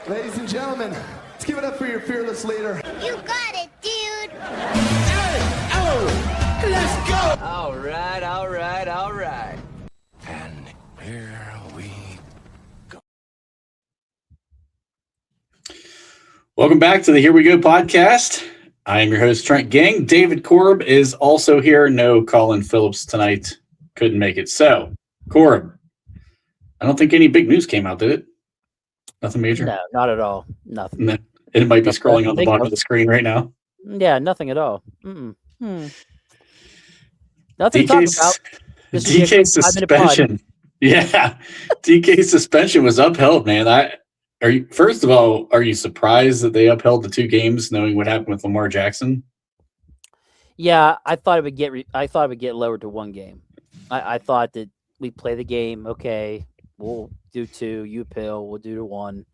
Ladies and gentlemen, let's give it up for your fearless leader. You got it, dude. Let's go. All right. And here we go. Welcome back to the Here We Go podcast. I am your host, Trent Gang. David Korb is also here. No Colin Phillips tonight. Couldn't make it. So, Korb, I don't think any big news came out, did it? Nothing major? No, not at all. Nothing. No. It might be scrolling on the bottom of the screen right now. Yeah, nothing at all. Nothing to talk about. DK's suspension. Yeah. DK's suspension was upheld, man. First of all, are you surprised that they upheld the 2 games knowing what happened with Lamar Jackson? Yeah, I thought it would get lowered to 1 game. I thought that we play the game, okay, we'll do 2, you appeal, we'll do to 1.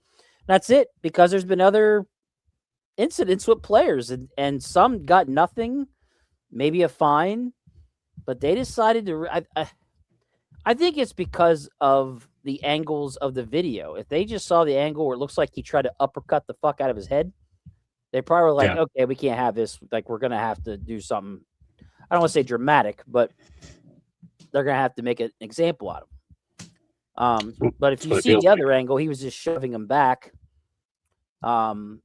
That's it, because there's been other incidents with players, and some got nothing, maybe a fine, but they decided to. I think it's because of the angles of the video. If they just saw the angle where it looks like he tried to uppercut the fuck out of his head, they probably were like, okay, we can't have this. Like, we're going to have to do something. I don't want to say dramatic, but they're going to have to make an example out of him. But if you see the other angle, he was just shoving him back. So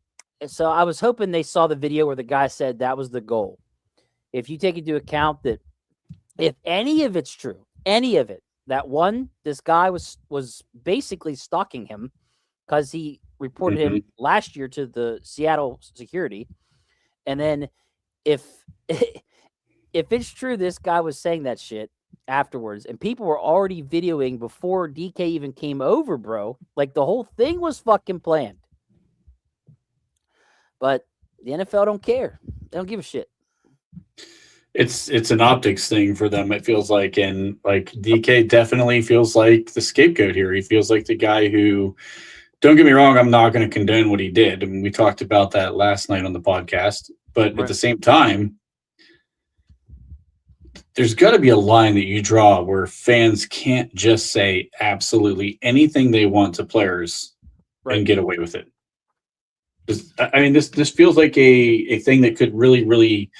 I was hoping they saw the video where the guy said that was the goal. If you take into account that if any of it's true, any of it, that this guy was basically stalking him because he reported him last year to the Seattle security. And then if it's true, this guy was saying that shit afterwards, and people were already videoing before DK even came over, bro. Like, the whole thing was fucking planned. But the NFL don't care. They don't give a shit. It's an optics thing for them, it feels like. And like, DK definitely feels like the scapegoat here. He feels like the guy who, don't get me wrong, I'm not going to condone what he did. I mean, we talked about that last night on the podcast. But right. At the same time, there's got to be a line that you draw where fans can't just say absolutely anything they want to players and get away with it. I mean, this feels like a thing that could really, really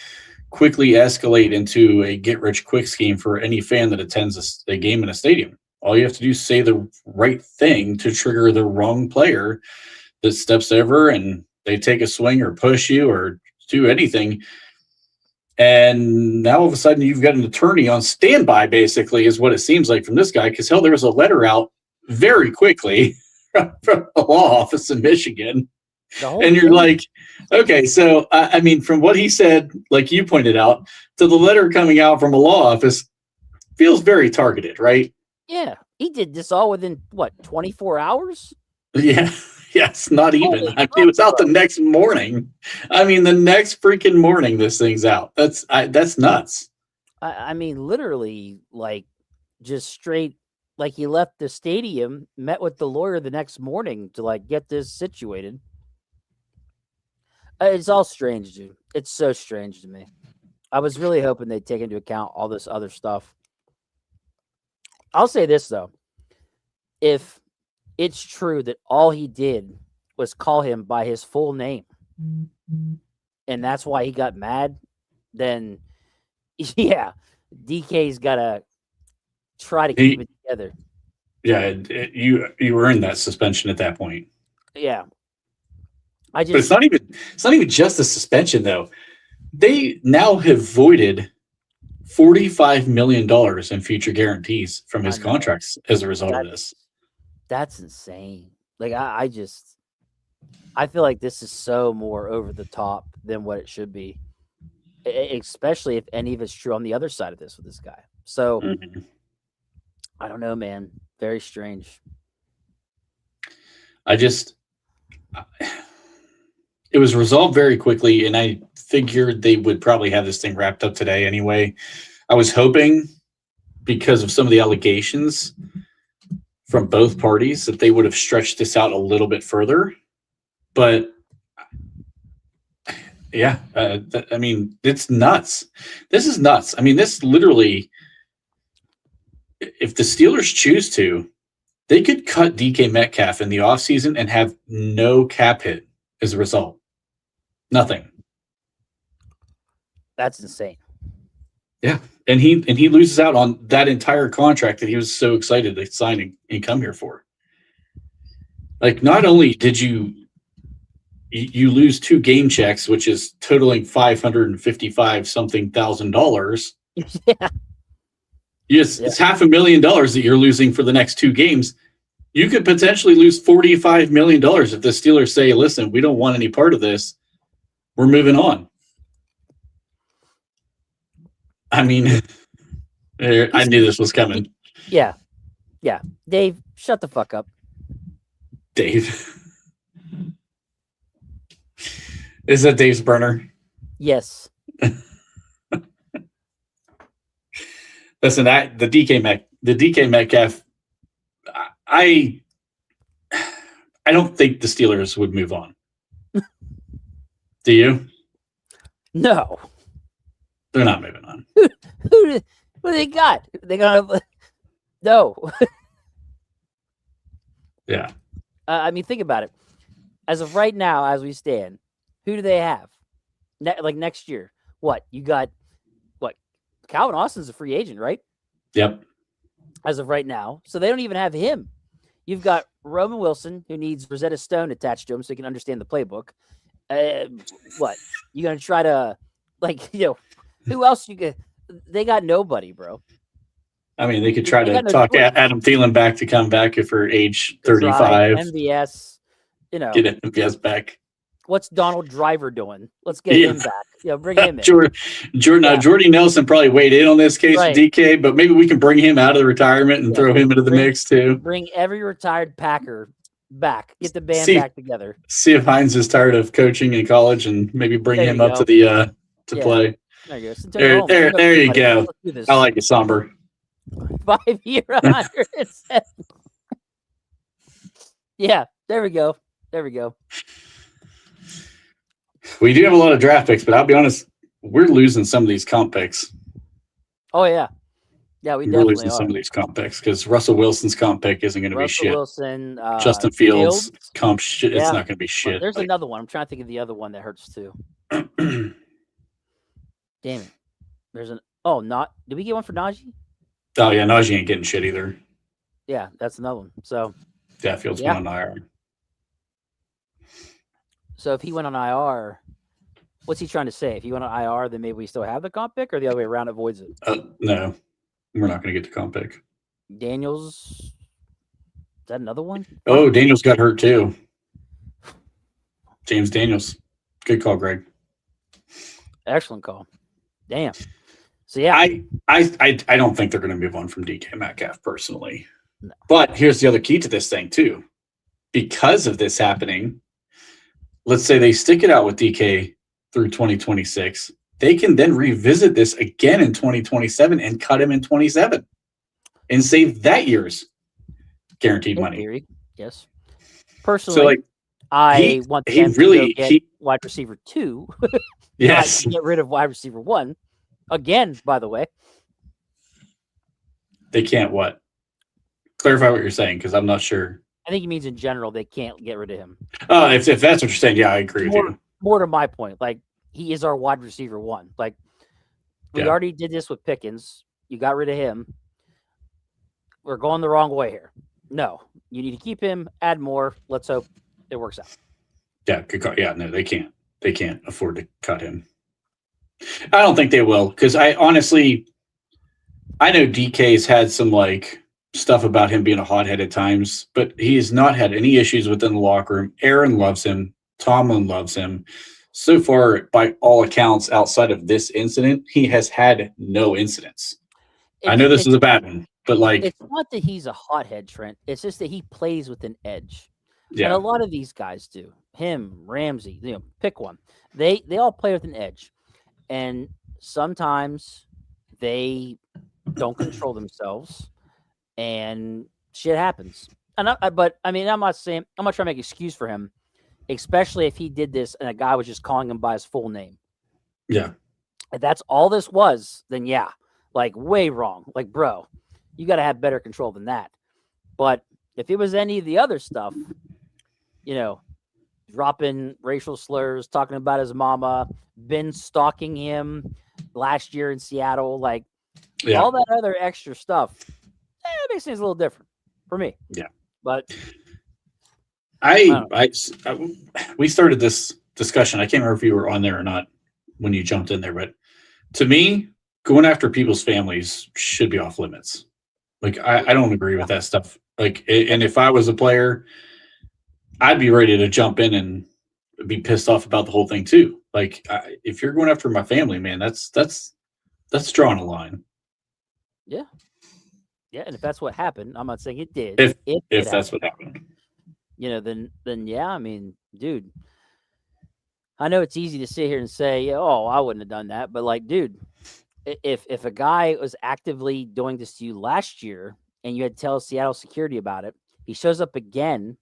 quickly escalate into a get-rich-quick scheme for any fan that attends a game in a stadium. All you have to do is say the right thing to trigger the wrong player that steps over and they take a swing or push you or do anything. And now all of a sudden you've got an attorney on standby, basically, is what it seems like from this guy. Because, hell, there was a letter out very quickly from a law office in Michigan. And you're like, okay, so, I mean, from what he said, like you pointed out, to the letter coming out from a law office, feels very targeted, right? Yeah. He did this all within, 24 hours? Yeah. Yes, not even. I mean, it was out the next morning. I mean, the next freaking morning, this thing's out. That's nuts. I mean, literally, like, just straight, like, he left the stadium, met with the lawyer the next morning to, like, get this situated. It's all strange, dude. It's so strange to me. I was really hoping they'd take into account all this other stuff. I'll say this, though. If it's true that all he did was call him by his full name, and that's why he got mad, then, yeah, DK's got to try to keep it together. Yeah, you earned that suspension at that point. Yeah. But it's not even just a suspension, though. They now have voided $45 million in future guarantees from his contracts as a result of this. That's insane. Like, I feel like this is so more over the top than what it should be, especially if any of it's true on the other side of this with this guy. So, I don't know, man. Very strange. It was resolved very quickly, and I figured they would probably have this thing wrapped up today anyway. I was hoping, because of some of the allegations from both parties, that they would have stretched this out a little bit further. But, yeah, I mean, it's nuts. This is nuts. I mean, this literally, if the Steelers choose to, They could cut DK Metcalf in the offseason and have no cap hit as a result. Nothing. That's insane. Yeah. And he loses out on that entire contract that he was so excited to sign and come here for. Like, not only did you lose 2 game checks, which is totaling $555 something thousand. Yeah. Yes, it's $500,000 that you're losing for the next 2 games. You could potentially lose $45 million if the Steelers say, listen, we don't want any part of this. We're moving on. I mean, I knew this was coming. Yeah. Yeah. Dave, shut the fuck up. Dave. Is that Dave's burner? Yes. Listen, the DK Metcalf, I don't think the Steelers would move on. Do you? No. They're not moving on. What do they got? They got no. Yeah. I mean, think about it. As of right now, as we stand, who do they have? Like next year, what you got? What Calvin Austin's a free agent, right? Yep. As of right now, so they don't even have him. You've got Roman Wilson, who needs Rosetta Stone attached to him so he can understand the playbook. What you gonna try to who else you get? They got nobody, bro. I mean, they could try to talk Adam Thielen back to come back for age 35. MVS, get MVS back. What's Donald Driver doing? Let's get him back. Bring him in. Jordy Nelson probably weighed in on this case with DK, but maybe we can bring him out of the retirement and throw him into the mix too. Bring every retired Packer back. Get the band back together. See if Hines is tired of coaching in college and maybe bring him up to the to play. There you go. There you go. I like it, somber. 5-year 107. Yeah, there we go. We do have a lot of draft picks, but I'll be honest, we're losing some of these comp picks. Oh yeah, we're losing some of these comp picks because Russell Wilson's comp pick isn't going to be shit. Wilson, Justin Fields comp shit. It's not going to be shit. Well, there's another one. I'm trying to think of the other one that hurts too. Damn it. Did we get one for Najee? Oh yeah, Najee ain't getting shit either. Yeah, that's another one. So Fields went on IR. So if he went on IR, what's he trying to say? If he went on IR, then maybe we still have the comp pick, or the other way around avoids it? No, we're not going to get the comp pick. Daniels, is that another one? Oh, Daniels got hurt too. James Daniels. Good call, Greg. Excellent call. Damn. So yeah, I don't think they're going to move on from DK Metcalf personally. No. But here's the other key to this thing too. Because of this happening, let's say they stick it out with DK through 2026. They can then revisit this again in 2027 and cut him in 27 and save that year's guaranteed money. Theory. Yes. Personally, so I want them to get wide receiver 2. Yes. Get rid of wide receiver 1. Again, by the way. They can't what? Clarify what you're saying, because I'm not sure. I think he means in general they can't get rid of him. If that's what you're saying, yeah, I agree with you. More to my point, like he is our wide receiver 1. Like we already did this with Pickens. You got rid of him. We're going the wrong way here. No, you need to keep him, add more. Let's hope it works out. Yeah, good call. Yeah, no, they can't. They can't afford to cut him. I don't think they will, because I know DK's had some stuff about him being a hothead at times, but he has not had any issues within the locker room. Aaron loves him. Tomlin loves him. So far, by all accounts, outside of this incident, he has had no incidents. I know this is a bad one, but it's not that he's a hothead, Trent. It's just that he plays with an edge. Yeah. And a lot of these guys do. Him, Ramsey, pick one. They all play with an edge. And sometimes they don't control themselves and shit happens. I'm not trying to make an excuse for him, especially if he did this and a guy was just calling him by his full name. Yeah. If that's all this was, then way wrong. Bro, you got to have better control than that. But If it was any of the other stuff, dropping racial slurs, talking about his mama, been stalking him last year in Seattle, like all that other extra stuff, it makes things a little different for me. Yeah. But we started this discussion. I can't remember if you were on there or not when you jumped in there, but to me, going after people's families should be off limits. Like, I don't agree with that stuff. Like, and if I was a player, I'd be ready to jump in and be pissed off about the whole thing too. Like, if you're going after my family, man, that's drawing a line. Yeah. Yeah, and if that's what happened, I'm not saying it did. If that's what happened, then yeah. I mean, dude, I know it's easy to sit here and say, "Oh, I wouldn't have done that," but like, dude, if a guy was actively doing this to you last year and you had to tell Seattle security about it, he shows up again,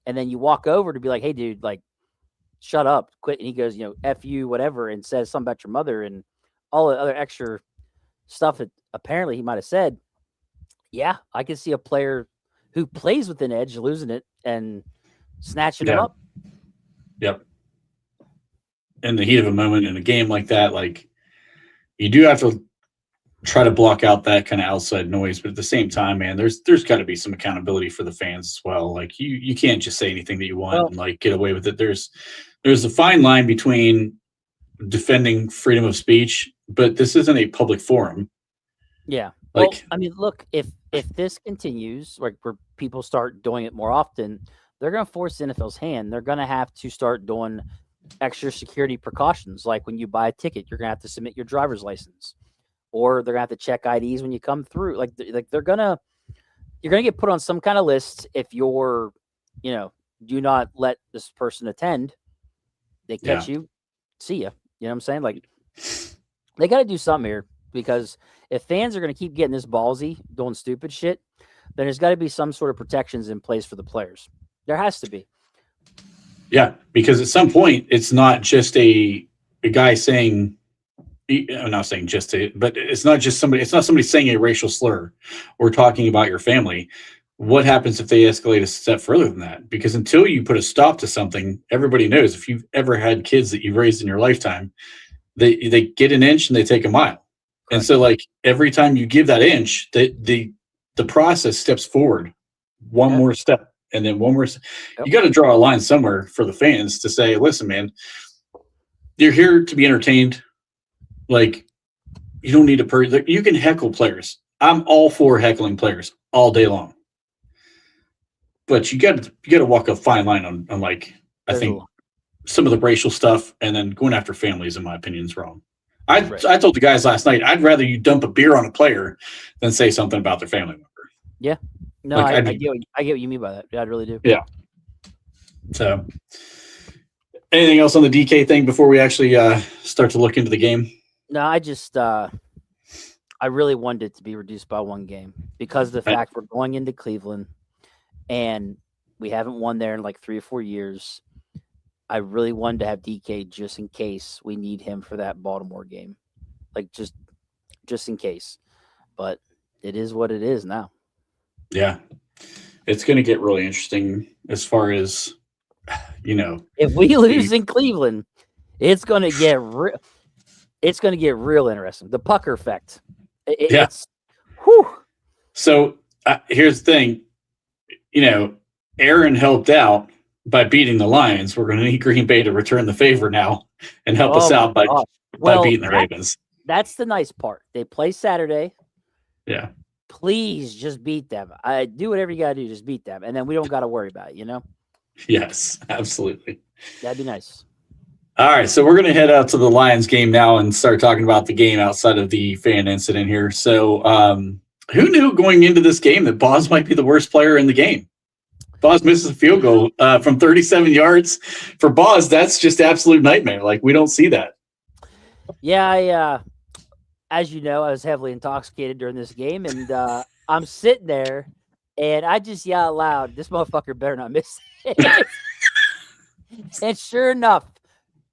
and then you walk over to be like, "Hey, dude, like, shut up, quit," and he goes, "F you," whatever, and says something about your mother and all the other extra stuff that apparently he might have said. Yeah, I can see a player who plays with an edge losing it and snatching him up. Yep. In the heat of a moment in a game like that, like, you do have to try to block out that kind of outside noise, but at the same time, man, there's got to be some accountability for the fans as well. Like, you can't just say anything that you want and like get away with it. There's a fine line between defending freedom of speech, but this isn't a public forum. Yeah. Like, well, I mean, look, if this continues, like, where people start doing it more often, they're going to force the NFL's hand. They're going to have to start doing extra security precautions. Like, when you buy a ticket, you're going to have to submit your driver's license, or they're going to have to check IDs when you come through. Like you're going to get put on some kind of list if you're, do not let this person attend. They catch you, see ya. You know what I'm saying? Like, they got to do something here, because if fans are going to keep getting this ballsy, doing stupid shit, then there's got to be some sort of protections in place for the players. There has to be. Yeah, because at some point, it's not just a guy saying, I'm not saying just a, but it's not somebody saying a racial slur or talking about your family. What happens if they escalate a step further than that? Because until you put a stop to something, everybody knows, if you've ever had kids that you've raised in your lifetime, they get an inch and they take a mile. Correct. And so, like, every time you give that inch, the process steps forward one more step, and then one more. You got to draw a line somewhere for the fans to say, listen, man, you're here to be entertained. Like, you don't need to you can heckle players. I'm all for heckling players all day long. But you got to walk a fine line on like, I think some of the racial stuff, and then going after families, in my opinion, is wrong. I told the guys last night, I'd rather you dump a beer on a player than say something about their family member. Yeah. No, like, I get what you mean by that. Yeah, I really do. Yeah. So, anything else on the DK thing before we actually start to look into the game? No, I just I really wanted it to be reduced by one game, because of the fact we're going into Cleveland and we haven't won there in like 3 or 4 years. I really wanted to have DK just in case we need him for that Baltimore game, like just in case. But it is what it is now. Yeah, it's going to get really interesting as far as, if we lose in Cleveland, it's going to get real. It's going to get real interesting. The pucker effect. It's whew. So here's the thing. Aaron helped out by beating the Lions. We're going to need Green Bay to return the favor now and help us out by beating the Ravens. That's the nice part. They play Saturday. Yeah. Please just beat them. I do whatever you got to do. Just beat them. And then we don't got to worry about it, Yes, absolutely. That'd be nice. All right, so we're going to head out to the Lions game now and start talking about the game outside of the fan incident here. So who knew going into this game that Boz might be the worst player in the game? Boz misses a field goal from 37 yards. For Boz, that's just absolute nightmare. Like, we don't see that. Yeah, as you know, I was heavily intoxicated during this game, and I'm sitting there, and I just yell out loud, "This motherfucker better not miss it." And sure enough,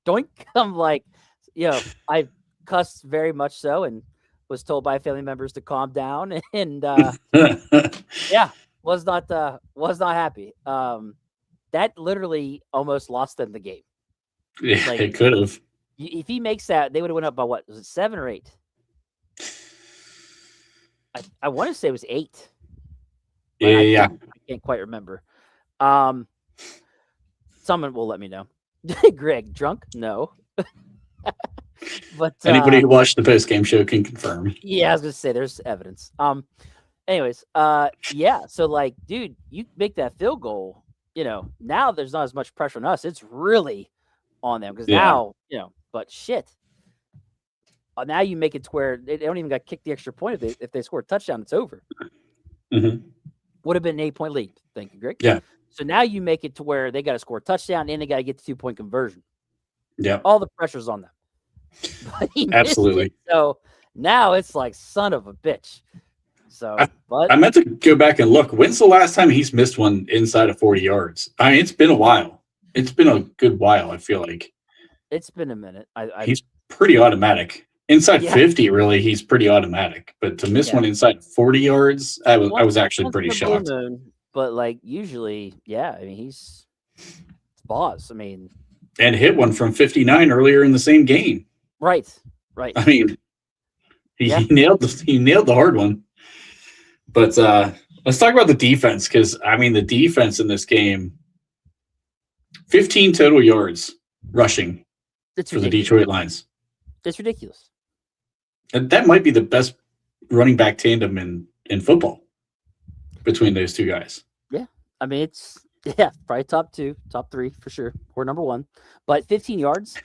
doink, I'm like, I cussed very much so, and was told by family members to calm down. And yeah, was not happy. That literally almost lost them the game. Yeah, Like, it could have. if he makes that, they would have went up by what? Was it 7 or 8? I want to say it was 8. But Yeah. I can't quite remember. Someone will let me know. Greg, drunk? No. But Anybody who watched the post game show can confirm. yeah, I was gonna say there's evidence. Anyways, yeah. So like, dude, you make that field goal. Now there's not as much pressure on us. It's really on them because now, But shit. Now you make it to where they don't even got to kick the extra point if they score a touchdown. It's over. Mm-hmm. Would have been an 8-point lead. Thank you, Greg. Yeah. So now you make it to where they got to score a touchdown and they got to get the 2-point conversion. Yeah. All the pressure's on them. But he missed Absolutely. it, so now it's like, son of a bitch. So, I meant to go back and look. When's the last time he's missed one inside of 40 yards? I mean, it's been a while. It's been a good while, I feel like. It's been a minute. He's pretty automatic. Inside Yeah. 50, really, he's pretty automatic. But to miss one inside 40 yards, I was actually pretty shocked. But like usually, yeah, I mean he's boss. I mean, and hit one from 59 earlier in the same game. Right. I mean, he nailed the hard one. But let's talk about the defense because I mean the defense in this game, 15 total yards rushing for the Detroit Lions. It's ridiculous. And that might be the best running back tandem in football between those two guys. Yeah. I mean, it's probably top 2, top 3 for sure. Or number 1. But 15 yards,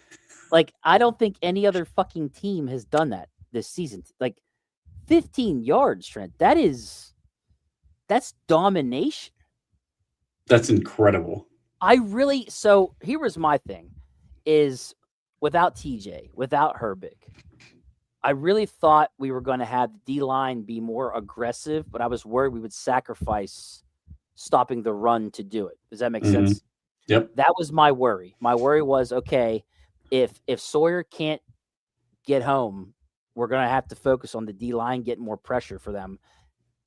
like, I don't think any other fucking team has done that this season. Like, 15 yards, Trent. That's domination. That's incredible. So here was my thing is without TJ, without Herbig, I really thought we were going to have the D-line be more aggressive, but I was worried we would sacrifice stopping the run to do it. Does that make sense? Yep. That was my worry. My worry was, okay, if Sawyer can't get home, we're going to have to focus on the D-line, get more pressure for them,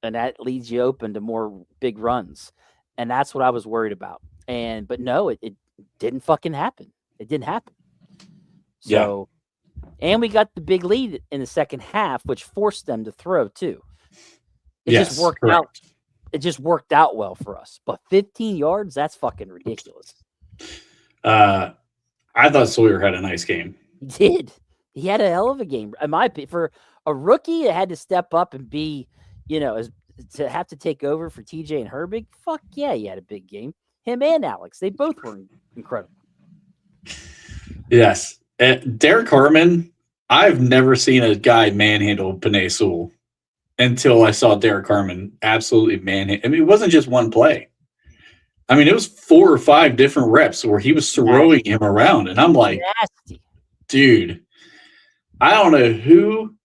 and that leads you open to more big runs. And that's what I was worried about. But no, it didn't fucking happen. It didn't happen. So, and we got the big lead in the second half, which forced them to throw too. It just worked out. It just worked out well for us. But 15 yards, that's fucking ridiculous. I thought Sawyer had a nice game. He did. He had a hell of a game. In my opinion, for a rookie that had to step up and be, to have to take over for TJ and Herbig, fuck yeah, he had a big game. Him and Alex, they both were incredible. Yes. Derek Harmon, I've never seen a guy manhandle Penei Sewell until I saw Derek Harmon absolutely manhandle. I mean, it wasn't just one play. I mean, it was 4 or 5 different reps where he was throwing him around. And I'm like, nasty. Dude, I don't know who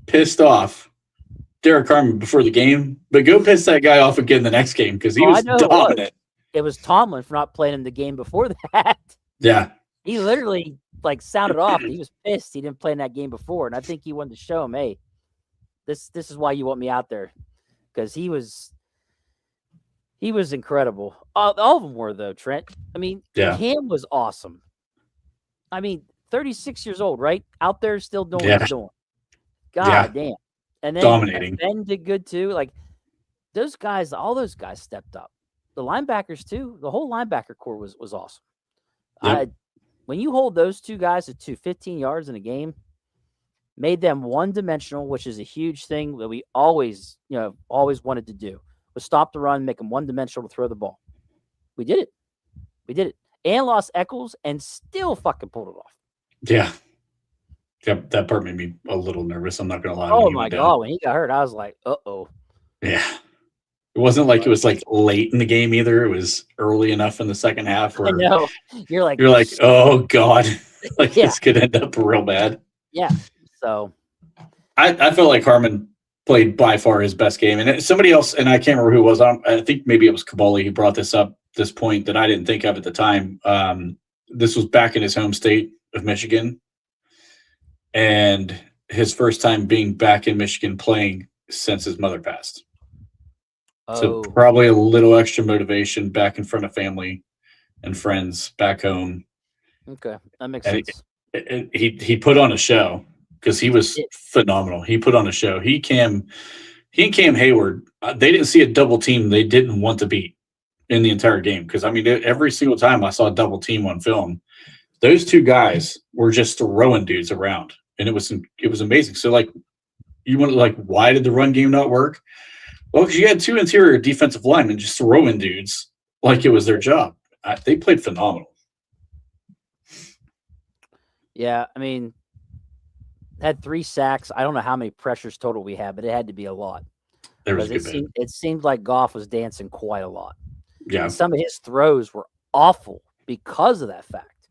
pissed off Derek Harmon before the game, but go piss that guy off again the next game because he was dominant. It was Tomlin for not playing him the game before that. Yeah. He literally sounded off. He was pissed he didn't play in that game before. And I think he wanted to show him, hey, this is why you want me out there. Because he was incredible. All of them were, though, Trent. I mean, Cam was awesome. I mean, 36 years old, right? Out there still doing what he's doing. God damn. And then dominating. Ben did good too. Like those guys, all those guys stepped up. The linebackers too. The whole linebacker core was awesome. Yep. When you hold those two guys to 15 yards in a game, made them one-dimensional, which is a huge thing that we always wanted to do, was stop the run, make them one-dimensional to throw the ball. We did it. And lost Eccles and still fucking pulled it off. Yeah. Yep, that part made me a little nervous. I'm not going to lie. Oh, my God. When he got hurt, I was like, uh-oh. Yeah. It wasn't like it was like late in the game either. It was early enough in the second half where I know. You're like, oh God, this could end up real bad. Yeah. So I felt like Harmon played by far his best game. And somebody else, and I can't remember who it was. I think maybe it was Kabali who brought this point that I didn't think of at the time. This was back in his home state of Michigan. And his first time being back in Michigan playing since his mother passed. So Oh, probably a little extra motivation back in front of family and friends back home. okay, that makes And sense. he put on a show because he was Yeah. phenomenal. He put on a show. He and Cam Hayward, they didn't see a double team they didn't want to beat in the entire game. Because I mean, every single time I saw a double team on film, those two guys were just throwing dudes around, and it was amazing. So like, you want like, why did the run game not work? Well, because you had two interior defensive linemen just throwing dudes like it was their job. They played phenomenal. Yeah, I mean, had 3 sacks. I don't know how many pressures total we had, but it had to be a lot. There was Because a good bit. it seemed like Goff was dancing quite a lot. Yeah. And some of his throws were awful because of that fact.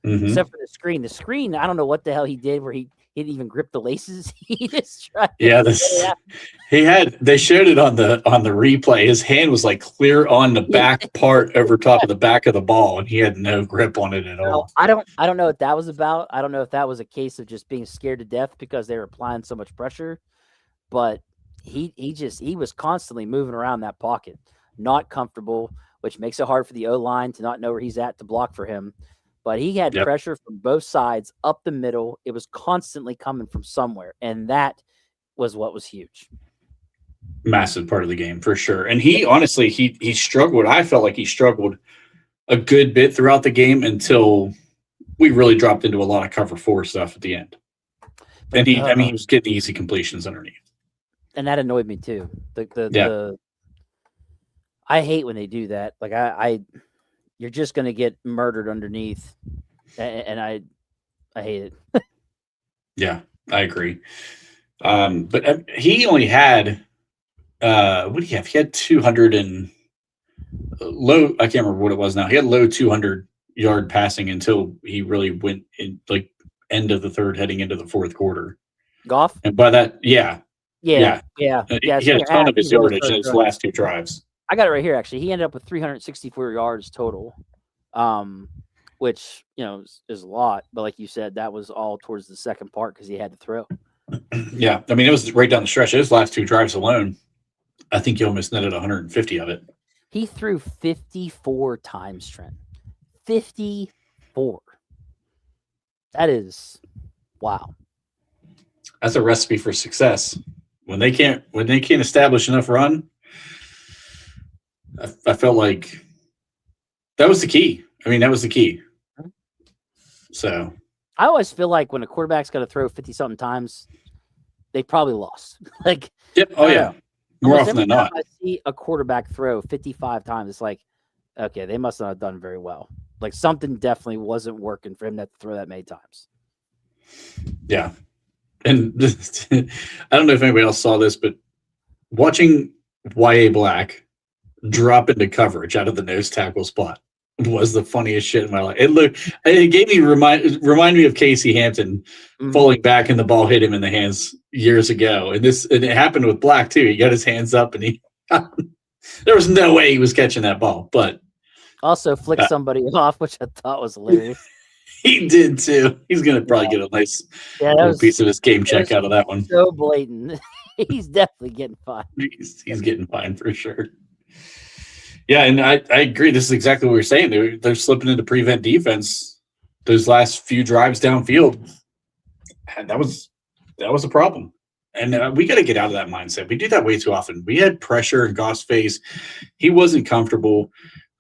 Mhm. Except for the screen. The screen, I don't know what the hell he did where he didn't even grip the laces. He just tried Yeah, to they showed it on the replay. His hand was like clear on the back part over top of the back of the ball, and he had no grip on it at all. I don't know what that was about. I don't know if that was a case of just being scared to death because they were applying so much pressure, but he was constantly moving around that pocket, not comfortable, which makes it hard for the O-line to not know where he's at to block for him. But he had Yep. pressure from both sides up the middle. It was constantly coming from somewhere, and that was what was huge. Massive part of the game for sure. And he honestly he struggled. I felt like he struggled a good bit throughout the game until we really dropped into a lot of cover 4 stuff at the end. And he was getting easy completions underneath. And that annoyed me too. I hate when they do that. Like you're just gonna get murdered underneath, and I hate it. Yeah, I agree. But he only had what do you have? He had 200 and low. I can't remember what it was now. He had low 200-yard passing until he really went in like end of the third, heading into the fourth quarter. Goff? And by that, yeah. He had a ton of his yardage in his last 2 drives. I got it right here. Actually, he ended up with 364 yards total, which is a lot. But like you said, that was all towards the second part because he had to throw. Yeah, I mean it was right down the stretch. His last 2 drives alone, I think he almost netted 150 of it. He threw 54 times, Trent. 54. That is wow. That's a recipe for success. When they can't establish enough run, I felt like that was the key. I mean, that was the key. So I always feel like when a quarterback's got to throw 50-something times, they probably lost. Like, yep. Oh yeah. More often than not. I see a quarterback throw 55 times. It's like, okay, they must not have done very well. Like something definitely wasn't working for him to throw that many times. Yeah. And I don't know if anybody else saw this, but watching Y.A. Black drop into coverage out of the nose tackle spot was the funniest shit in my life. It gave me remind me of Casey Hampton falling back and the ball hit him in the hands years ago. And it happened with Black too. He got his hands up and there was no way he was catching that ball, but also flicked somebody off, which I thought was hilarious. He did too. He's going to probably get a nice piece of his game check out of that one. So blatant. He's definitely getting fined. He's getting fined for sure. Yeah, and I agree. This is exactly what we're saying. They're slipping into prevent defense those last few drives downfield. And that was a problem. And we got to get out of that mindset. We do that way too often. We had pressure in Goff's face. He wasn't comfortable.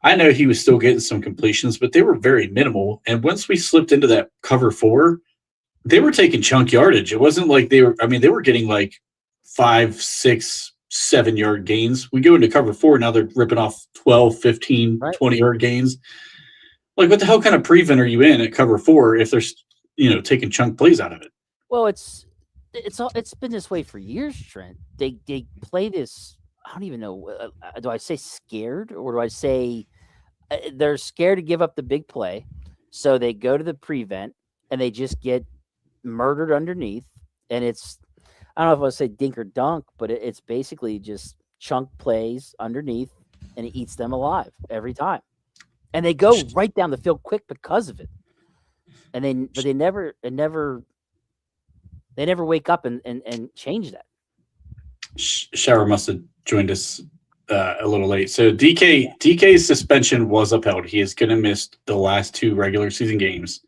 I know he was still getting some completions, but they were very minimal. And once we slipped into that cover 4, they were taking chunk yardage. It wasn't like they were getting like 5, 6, 7-yard gains. We go into cover 4, now they're ripping off 12, 15, 20-yard gains. Like, what the hell kind of prevent are you in at cover 4 if they're taking chunk plays out of it? Well, it's been this way for years, Trent. They play this. I don't even know. Do I say scared or do I say they're scared to give up the big play? So they go to the prevent and they just get murdered underneath. And it's, I don't know if I would say dink or dunk, but it's basically just chunk plays underneath and it eats them alive every time. And they go right down the field quick because of it. And they never wake up and change that. Shower must have joined us a little late. So DK's suspension was upheld. He is going to miss the last 2 regular season games.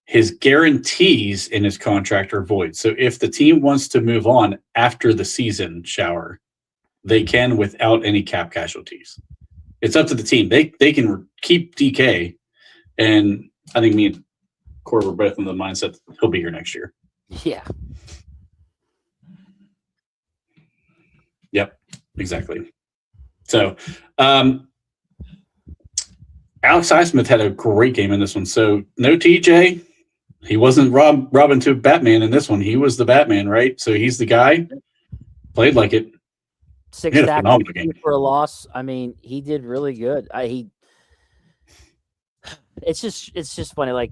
His guarantees in his contract are void. So if the team wants to move on after the season shower, they can without any cap casualties. It's up to the team. They can keep DK, and I think me and Corey were both in the mindset that he'll be here next year. Yeah. Yep, exactly. So, Alex Highsmith had a great game in this one. So, no TJ. He wasn't Robin to Batman in this one. He was the Batman, right? So, he's the guy. Played like it. 6 He had a sacks phenomenal game. for a loss. I mean, he did really good. It's just funny. Like,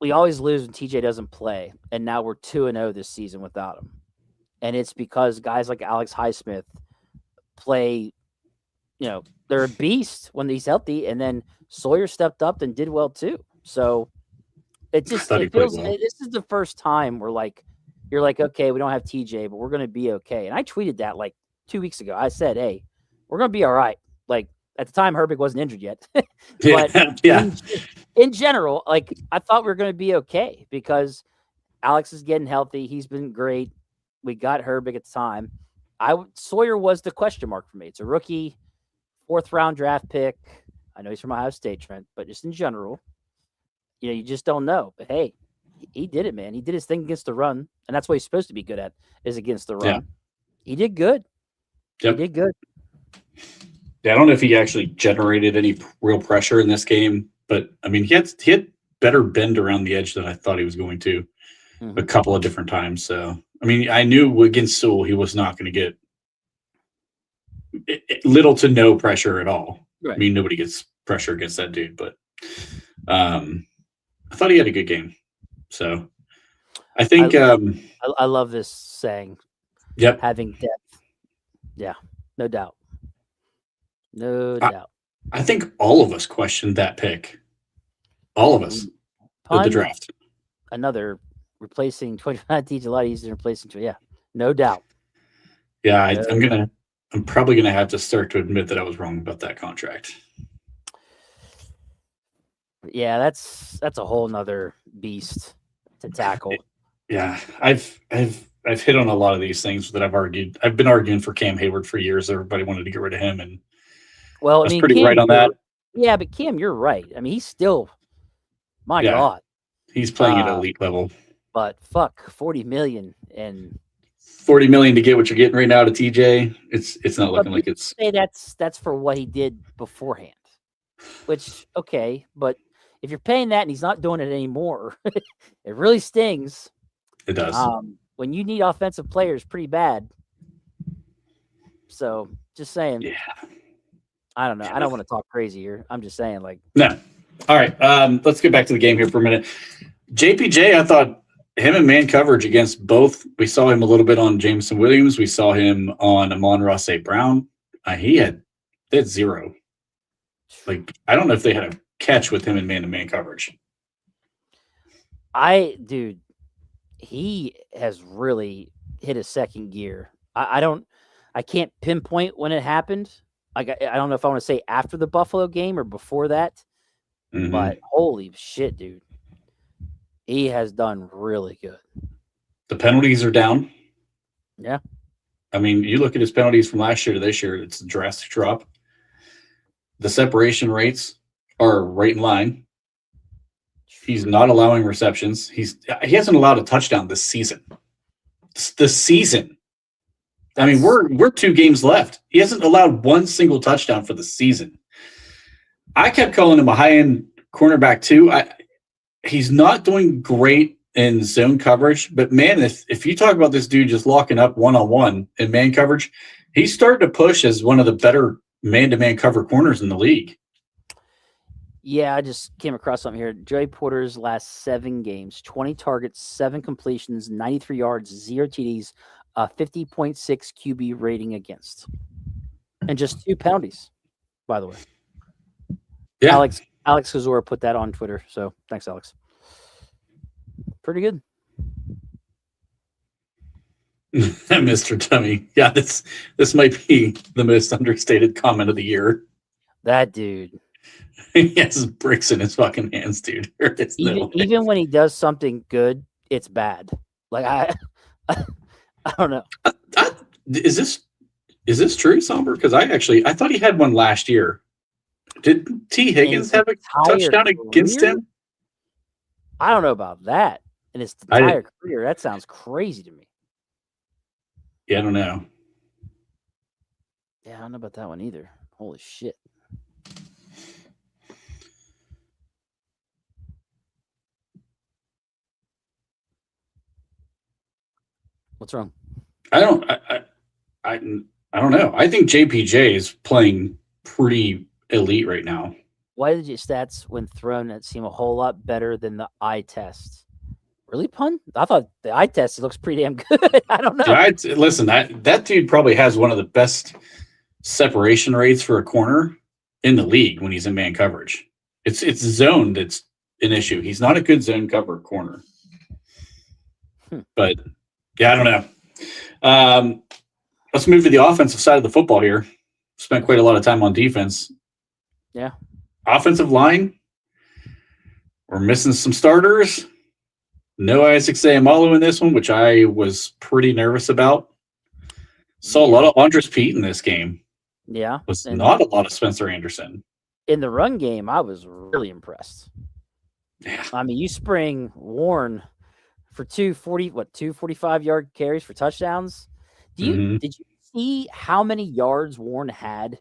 we always lose when TJ doesn't play, and now we're 2-0 this season without him. And it's because guys like Alex Highsmith play, they're a beast when he's healthy, and then Sawyer stepped up and did well too. So it feels well. This is the first time you're like, okay, we don't have TJ, but we're going to be okay. And I tweeted that like 2 weeks ago. I said, hey, we're going to be all right. Like, at the time, Herbig wasn't injured yet. But yeah. In general, like, I thought we were going to be okay because Alex is getting healthy. He's been great. We got Herbig at the time. Sawyer was the question mark for me. It's a rookie, 4th round draft pick. I know he's from Ohio State, Trent, but just in general, you just don't know. But hey, he did it, man. He did his thing against the run, and that's what he's supposed to be good at, is against the run. Yeah. He did good. Yep. He did good. Yeah, I don't know if he actually generated any real pressure in this game, but I mean, he had better bend around the edge than I thought he was going to a couple of different times. So, I mean, I knew against Sewell he was not going to get little to no pressure at all. Right. I mean, nobody gets pressure against that dude, but I thought he had a good game. So, I think I love this saying. Yep. Having depth. Yeah, no doubt. No doubt. I think all of us questioned that pick. All of us at the draft. Another replacing 25 teach a lot easier than replacing. Yeah, no doubt. Yeah, I'm probably gonna have to start to admit that I was wrong about that contract. Yeah, that's a whole nother beast to tackle. Yeah, I've hit on a lot of these things that I've argued. I've been arguing for Cam Hayward for years. Everybody wanted to get rid of him, and I was pretty Cam, right on that. Yeah, but Cam, you're right. I mean, he's still, my God, he's playing at elite level. But fuck, $40 million and $40 million to get what you're getting right now to TJ. It's not looking like it's. Say that's for what he did beforehand, which okay, but if you're paying that and he's not doing it anymore, it really stings. It does. When you need offensive players pretty bad. So just saying. Yeah. I don't know. I don't want to talk crazy here. I'm just saying, like. No. All right. Let's get back to the game here for a minute. JPJ, I thought him in man coverage against both. We saw him a little bit on Jameson Williams. We saw him on Amon-Ra St. Brown. He had 0. Like, I don't know if they had a catch with him in man-to-man coverage. Dude, he has really hit a second gear. I can't pinpoint when it happened. Like, I don't know if I want to say after the Buffalo game or before that, but holy shit, dude. He has done really good. The penalties are down. Yeah. I mean, you look at his penalties from last year to this year, it's a drastic drop. The separation rates are right in line. He's not allowing receptions. He hasn't allowed a touchdown this season. This season. I mean, we're 2 games left. He hasn't allowed one single touchdown for the season. I kept calling him a high-end cornerback too. He's not doing great in zone coverage, but man, if you talk about this dude just locking up one-on-one in man coverage, he's starting to push as one of the better man-to-man cover corners in the league. Yeah, I just came across something here. Joey Porter's last 7 games, 20 targets, 7 completions, 93 yards, 0 TDs, 50.6 QB rating against. And just 2 penalties, by the way. Yeah. Alex Kazora put that on Twitter, so thanks, Alex. Pretty good. Mr. Tummy. Yeah, this might be the most understated comment of the year. That dude. He has bricks in his fucking hands, dude. Even when he does something good, it's bad. Like I don't know. Is this true, Somber? Because I thought he had one last year. Did T. Higgins have a touchdown against him? I don't know about that. And his entire career. That sounds crazy to me. Yeah, I don't know. Yeah, I don't know about that one either. Holy shit. What's wrong? I don't know. I think JPJ is playing pretty elite right now. Why did your stats when thrown that seem a whole lot better than the eye test? Really, pun? I thought the eye test looks pretty damn good. I don't know. Listen, that dude probably has one of the best separation rates for a corner in the league when he's in man coverage. It's zone that's an issue. He's not a good zone cover corner. But yeah, I don't know. Let's move to the offensive side of the football here. Spent quite a lot of time on defense. Yeah. Offensive line. We're missing some starters. No Isaac Sayamalu in this one, which I was pretty nervous about. Saw a lot of Andres Pete in this game. Yeah. Was not a lot of Spencer Anderson. In the run game, I was really impressed. Yeah. I mean, you spring Warren for 245-yard carries for touchdowns. Did you see how many yards Warren had?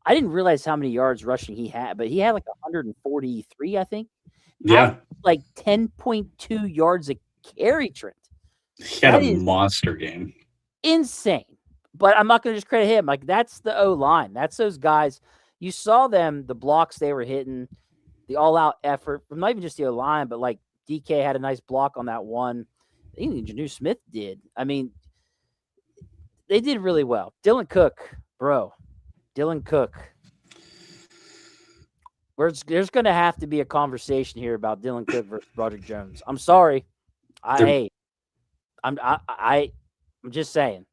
I didn't realize how many yards rushing he had, but he had like 143, I think. Yeah. Like 10.2 yards a carry, Trent. He had a monster game. Insane. But I'm not going to just credit him. Like, that's the O-line. That's those guys. You saw them, the blocks they were hitting, the all-out effort. Not even just the O-line, but like DK had a nice block on that one. Even Janu Smith did. I mean, they did really well. Dylan Cook, bro. Dylan Cook. There's going to have to be a conversation here about Dylan Cook versus Broderick Jones. I'm sorry. I'm just saying.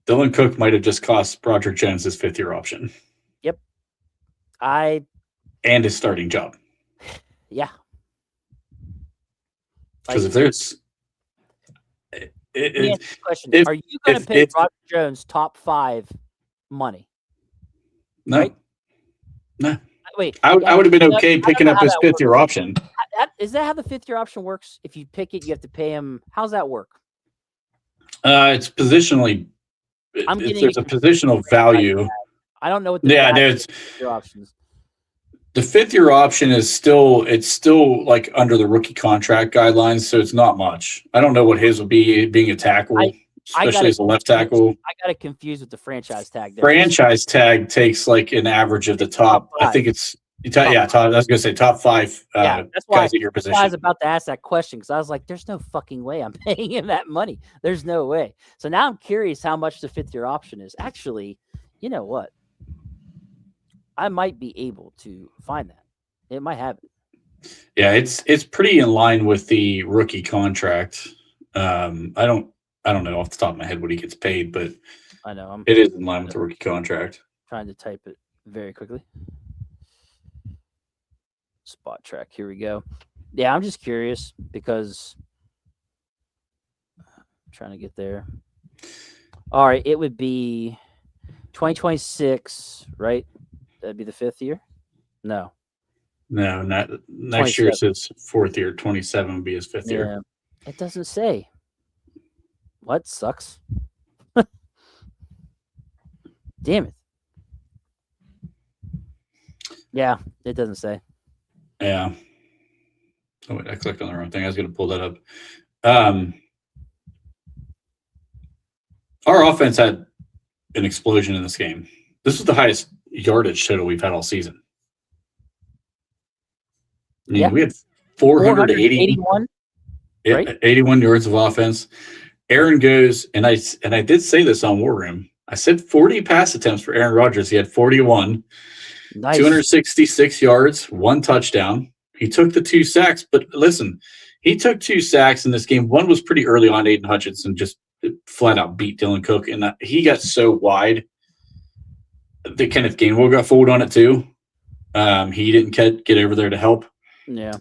Dylan Cook might have just cost Broderick Jones his fifth-year option. Yep. And his starting job. Yeah. Because if there's... question. Are you going to pay Broderick Jones top 5 money? No. Right? No. Wait. I would have been okay picking up his fifth-year option. Is that how the fifth-year option works? If you pick it, you have to pay him. How's that work? It's positionally... There's a positional value. I don't know what there's your options. The fifth-year option is still like under the rookie contract guidelines, so it's not much. I don't know what his will be being a tackle, especially as a left tackle. I got it confused with the franchise tag. Franchise tag takes like an average of the top. I think it's top. I was going to say top 5 that's why guys at your position. I was about to ask that question because I was like, "There's no fucking way I'm paying him that money. There's no way." So now I'm curious how much the fifth-year option is. Actually, you know what? I might be able to find that. It might have it. Yeah, it's pretty in line with the rookie contract. I don't know off the top of my head what he gets paid, but I know it is in line with the rookie contract. Trying to type it very quickly. Spot track. Here we go. Yeah, I'm just curious because I'm trying to get there. All right, it would be 2026, right? That'd be the 5th year? No, not next year. It's his 4th year. 27 would be his 5th year. It doesn't say. What sucks? Damn it. Yeah, it doesn't say. Yeah. Oh wait, I clicked on the wrong thing. I was going to pull that up. Our offense had an explosion in this game. This was the highest yardage total we've had all season. I mean, we had 481, right? 81 yards of offense. Aaron goes, and I did say this on War Room. I said 40 pass attempts for Aaron Rodgers. He had 41. Nice. 266 yards, 1 touchdown. He took the 2 sacks, but listen, he took 2 sacks in this game. One was pretty early on. Aiden Hutchinson just flat out beat Dylan Cook, and he got so wide that Kenneth Gainwell got fooled on it too. He didn't get over there to help. Yeah.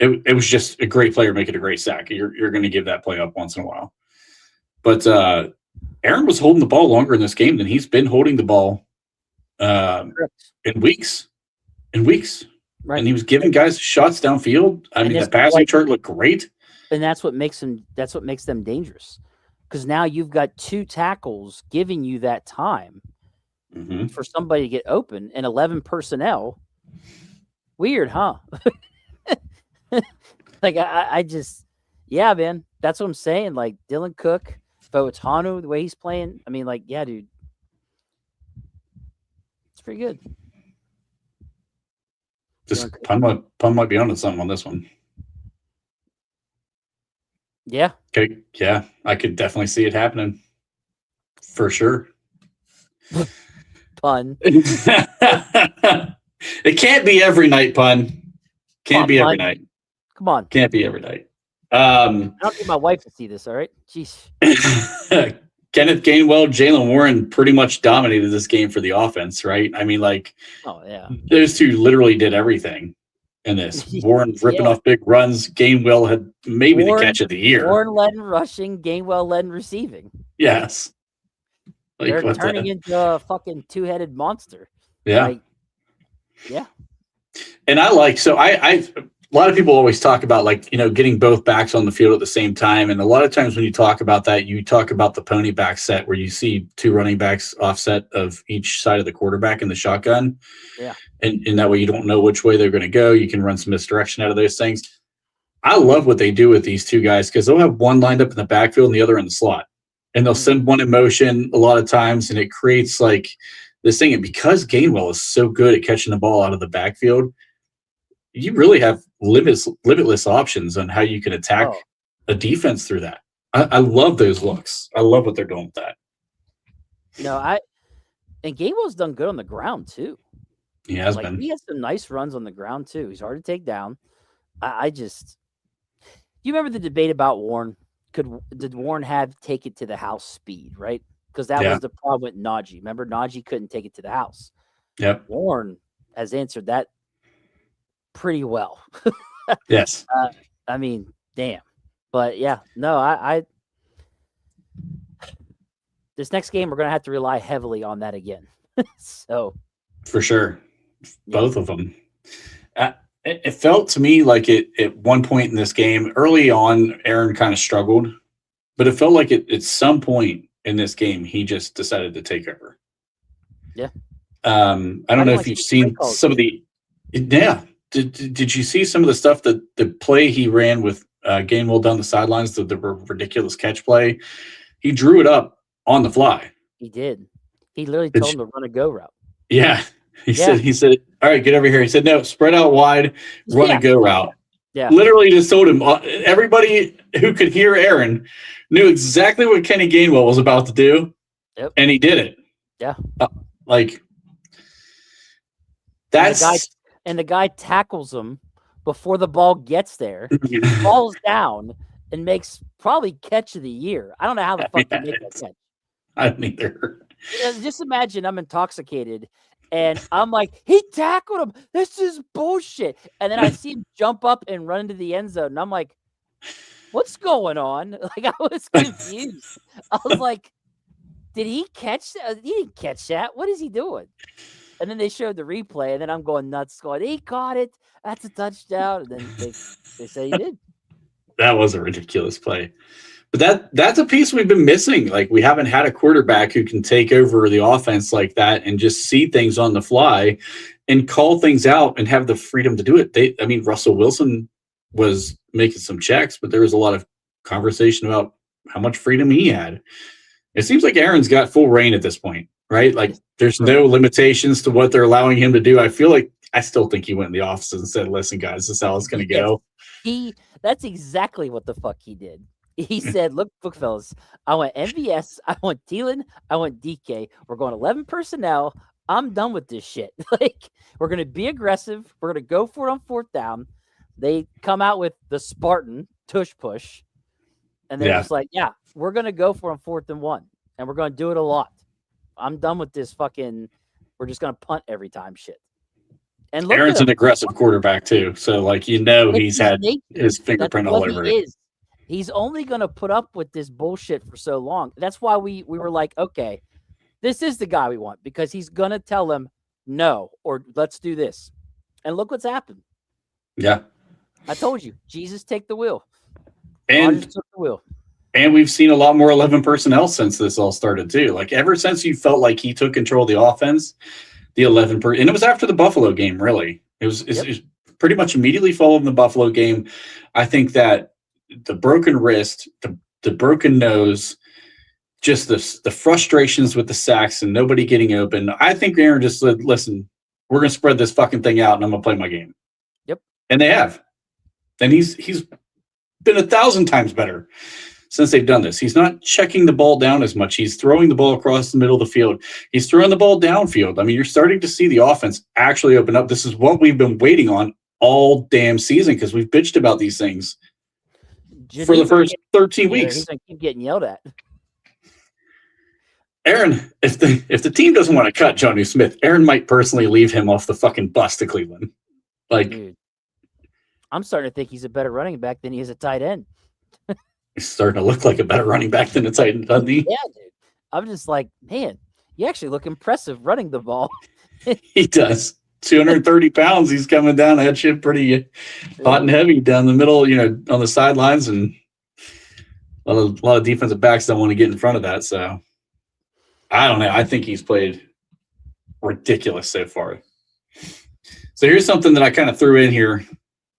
It was just a great player making a great sack. You're going to give that play up once in a while. But Aaron was holding the ball longer in this game than he's been holding the ball in weeks. Right. And he was giving guys shots downfield. I mean, the passing chart looked great. And that's what makes them dangerous. Because now you've got 2 tackles giving you that time for somebody to get open, and 11 personnel. Weird, huh? Like I just, yeah, man. That's what I'm saying. Like Dylan Cook, Boatano, the way he's playing. I mean, like, yeah, dude. It's pretty good. Just Pun might be onto something on this one. Yeah. Okay. Yeah, I could definitely see it happening. For sure. Pun. It can't be every night, Pun. Can't be every night. Come on. Can't be every night. I don't need my wife to see this, all right? Jeez. Kenneth Gainwell, Jalen Warren pretty much dominated this game for the offense, right? I mean, like, oh yeah, those two literally did everything in this. Warren ripping off big runs. Gainwell had maybe the catch of the year. Warren led in rushing, Gainwell led in receiving. Yes. Like, they're turning into a fucking 2-headed monster. Yeah. Like, yeah. And I like, so I a lot of people always talk about, like, you know, getting both backs on the field at the same time. And a lot of times when you talk about that, you talk about the pony back set where you see 2 running backs offset of each side of the quarterback in the shotgun. Yeah. And that way you don't know which way they're going to go. You can run some misdirection out of those things. I love what they do with these 2 guys because they'll have one lined up in the backfield and the other in the slot. And they'll send one in motion a lot of times, and it creates like this thing. And because Gainwell is so good at catching the ball out of the backfield, you really have limitless options on how you can attack a defense through that. I love those looks. I love what they're doing with that. And Gainwell's done good on the ground too. He has been. He has some nice runs on the ground too. He's hard to take down. Do you remember the debate about Warren? Did Warren take it to the house speed, right? Because that was the problem with Najee. Remember, Najee couldn't take it to the house. Yep. Warren has answered that pretty well. Yes. I mean, damn. But yeah, no, I this next game we're gonna have to rely heavily on that again. So for sure. Both of them. It felt to me like at one point in this game, early on, Aaron kind of struggled, but it felt like at some point in this game, he just decided to take over. Yeah. I don't know if you've seen some of the. Yeah. Did you see some of the stuff that the play he ran with Gainwell down the sidelines, the ridiculous catch play? He drew it up on the fly. He did. He literally told him to run a go route. Yeah. He said, all right, get over here. He said, no, spread out wide, run a go route. Yeah. Literally just told him, everybody who could hear Aaron knew exactly what Kenny Gainwell was about to do. Yep. And he did it. Yeah. And the guy tackles him before the ball gets there, falls down, and makes probably catch of the year. I don't know how the fuck he made that catch. I don't either. Just imagine I'm intoxicated and I'm like, he tackled him. This is bullshit. And then I see him jump up and run into the end zone. And I'm like, what's going on? Like, I was confused. I was like, did he catch that? He didn't catch that. What is he doing? And then they showed the replay, and then I'm going nuts, going, he caught it. That's a touchdown. And then they say he did. That was a ridiculous play. But that's a piece we've been missing. Like, we haven't had a quarterback who can take over the offense like that and just see things on the fly and call things out and have the freedom to do it. Russell Wilson was making some checks, but there was a lot of conversation about how much freedom he had. It seems like Aaron's got full reign at this point, right? Like, there's no limitations to what they're allowing him to do. I still think he went in the office and said, listen, guys, this is how it's going to go. That's exactly what the fuck he did. He said, look, fellas, I want MVS, I want Thielen, I want DK. We're going 11 personnel. I'm done with this shit. Like, we're going to be aggressive. We're going to go for it on 4th down. They come out with the Spartan tush push. And they're just like, yeah, we're going to go for 'em 4th and 1, and we're going to do it a lot. I'm done with this fucking. We're just going to punt every time shit. And look Aaron's at him. an aggressive quarterback too, so like he's had his fingerprint all over it. Is. He's only going to put up with this bullshit for so long. That's why we were like, okay, this is the guy we want, because he's going to tell them no, or let's do this. And look what's happened. Yeah. I told you, Jesus, take the wheel. And took the wheel. And we've seen a lot more 11 personnel since this all started too. Like ever since you felt like he took control of the offense, the 11 and it was after the Buffalo game, really. It was pretty much immediately following the Buffalo game. I think that the broken wrist, the broken nose, just the frustrations with the sacks and nobody getting open. I think Aaron just said, listen, we're going to spread this fucking thing out and I'm going to play my game. Yep. And they have. And he's been 1,000 times better since they've done this. He's not checking the ball down as much. He's throwing the ball across the middle of the field. He's throwing the ball downfield. I mean, you're starting to see the offense actually open up. This is what we've been waiting on all damn season because we've bitched about these things for the first 13 weeks. He's going to keep getting yelled at. Aaron, if the team doesn't want to cut Jonnu Smith, Aaron might personally leave him off the fucking bus to Cleveland. Like, dude, I'm starting to think he's a better running back than he is a tight end. He's starting to look like a better running back than a tight end, doesn't he? Yeah, dude. I'm just like, man, you actually look impressive running the ball. He does. 230 pounds. He's coming down that shit pretty hot and heavy down the middle, on the sidelines, and a lot of defensive backs don't want to get in front of that. So I don't know. I think he's played ridiculous so far. So here's something that I kind of threw in here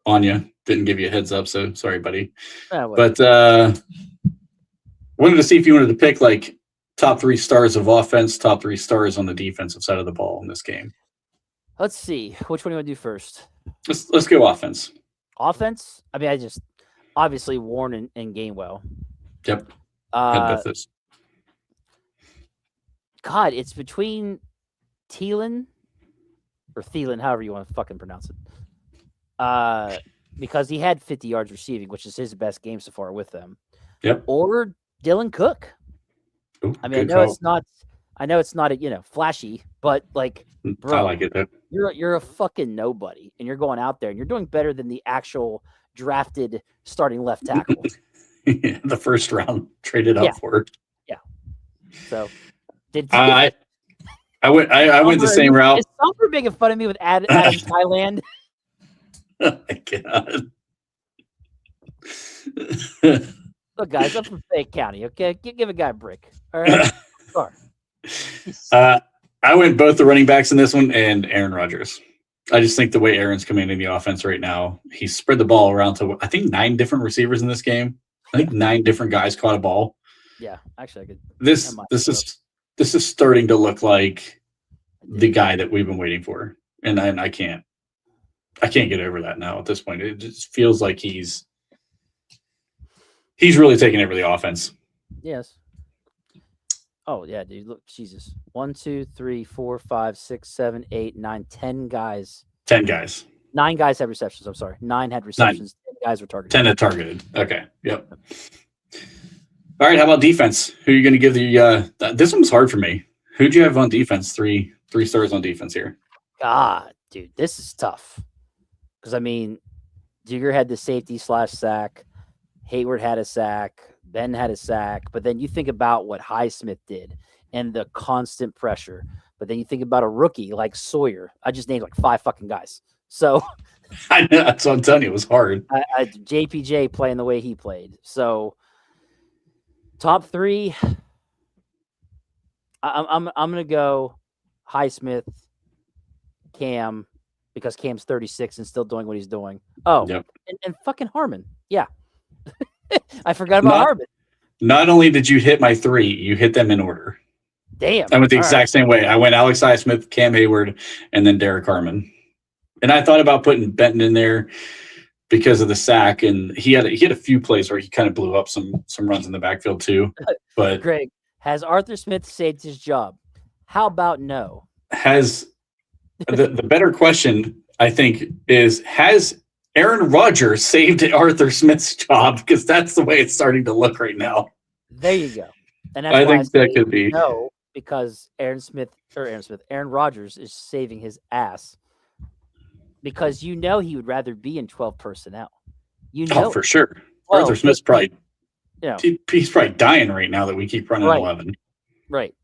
on you. Didn't give you a heads up, so sorry, buddy. But wanted to see if you wanted to pick like top 3 stars of offense, top 3 stars on the defensive side of the ball in this game. Let's see. Which one do you want to do first? Let's go offense. Offense? I mean, I just obviously Warren and Gainwell. Yep. God, it's between Thielen, however you want to fucking pronounce it. Because he had 50 yards receiving, which is his best game so far with them. Yep. Or Dylan Cook. Ooh, I mean, it's not flashy, but like, bro, I like it. Though. You're a fucking nobody, and you're going out there and you're doing better than the actual drafted starting left tackle. Yeah, the first round traded up for. Yeah. So I went the same route. Is Summer making fun of me with Adam Thailand? Oh my God. Look, guys, I'm from Fayette County. Okay, give a guy a break. All right. Sorry. I went both the running backs in this one and Aaron Rodgers. I just think the way Aaron's commanding the offense right now, he spread the ball around to I think 9 different receivers in this game. I think 9 different guys caught a ball. Yeah, actually, I could. This is starting to look like the guy that we've been waiting for, and I can't get over that now. At this point, it just feels like he's really taking over the offense. Yes. Oh yeah, dude. Look, Jesus. 1, 2, 3, 4, 5, 6, 7, 8, 9, 10 guys. 10 guys. 9 guys had receptions. I'm sorry. 9 had receptions. 10 guys were targeted. 10 had targeted. Okay. Yep. All right. How about defense? Who are you going to give the? This one's hard for me. Who'd you have on defense? Three stars on defense here. God, dude, this is tough. Because I mean, Digger had the safety / sack. Hayward had a sack. Ben had a sack. But then you think about what Highsmith did and the constant pressure. But then you think about a rookie like Sawyer. I just named like 5 fucking guys. So I know, that's what I'm telling you. It was hard. JPJ playing the way he played. So top 3. I'm gonna go Highsmith, Cam, because Cam's 36 and still doing what he's doing. Oh, yep. and fucking Harmon. Yeah. I forgot about Harmon. Not only did you hit my 3, you hit them in order. Damn. I went the exact same way. I went Alex Highsmith, Cam Hayward, and then Derek Harmon. And I thought about putting Benton in there because of the sack, and he had a few plays where he kind of blew up some runs in the backfield too. But Greg, has Arthur Smith saved his job? How about no? Has the better question, I think, is has Aaron Rodgers saved Arthur Smith's job? Because that's the way it's starting to look right now. There you go. And that's I why think that could be. no, because Aaron Rodgers is saving his ass. Because he would rather be in 12 personnel. Oh, for sure. Well, Arthur Smith's probably Yeah. he's probably dying right now that we keep running Right. 11. Right.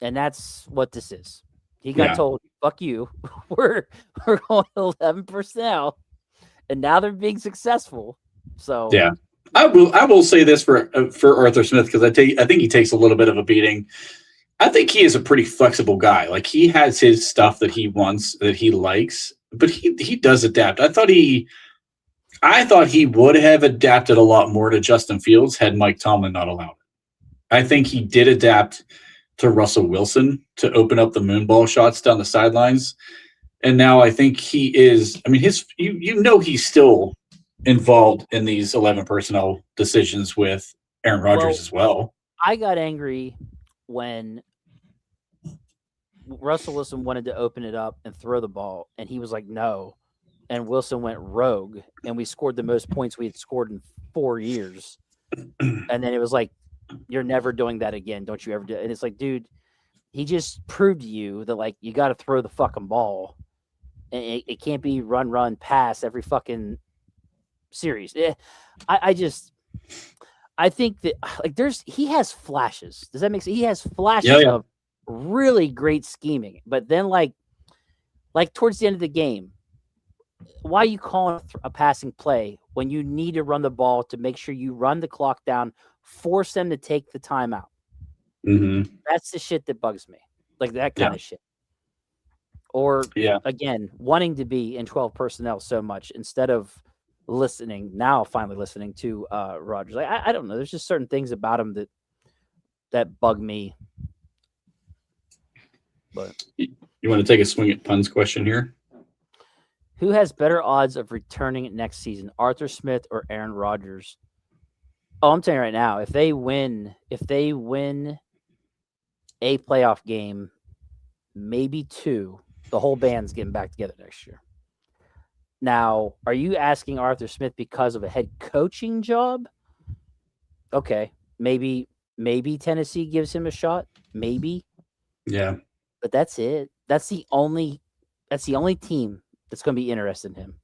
And that's what this is. He got told, fuck you. We're going 11 personnel. And now they're being successful. So yeah. I will say this for Arthur Smith, because I think he takes a little bit of a beating. I think he is a pretty flexible guy. Like, he has his stuff that he wants, that he likes, but he does adapt. I thought he would have adapted a lot more to Justin Fields had Mike Tomlin not allowed it. I think he did adapt to Russell Wilson to open up the moonball shots down the sidelines. And now I think he is, I mean, he's still involved in these 11 personnel decisions with Aaron Rodgers as well. I got angry when Russell Wilson wanted to open it up and throw the ball, and he was like, no. And Wilson went rogue, and we scored the most points we had scored in 4 years. And then it was like, you're never doing that again. Don't you ever do it. And it's like, dude, he just proved to you that, like, you got to throw the fucking ball. And it can't be run, pass every fucking series. I think that, like, he has flashes. Does that make sense? He has flashes of really great scheming. But then, like towards the end of the game, why are you calling a passing play when you need to run the ball to make sure you run the clock down, force them to take the timeout? Mm-hmm. That's the shit that bugs me. Like, that kind of shit. Or, again, wanting to be in 12 personnel so much instead of finally listening to Rodgers. Like, I don't know. There's just certain things about him that bug me. But you want to take a swing at Pun's question here? Who has better odds of returning next season, Arthur Smith or Aaron Rodgers? Oh, I'm telling you right now, if they win a playoff game, maybe 2, the whole band's getting back together next year. Now, are you asking Arthur Smith because of a head coaching job? Okay, maybe Tennessee gives him a shot, maybe. Yeah. But that's it. That's the only team that's going to be interested in him.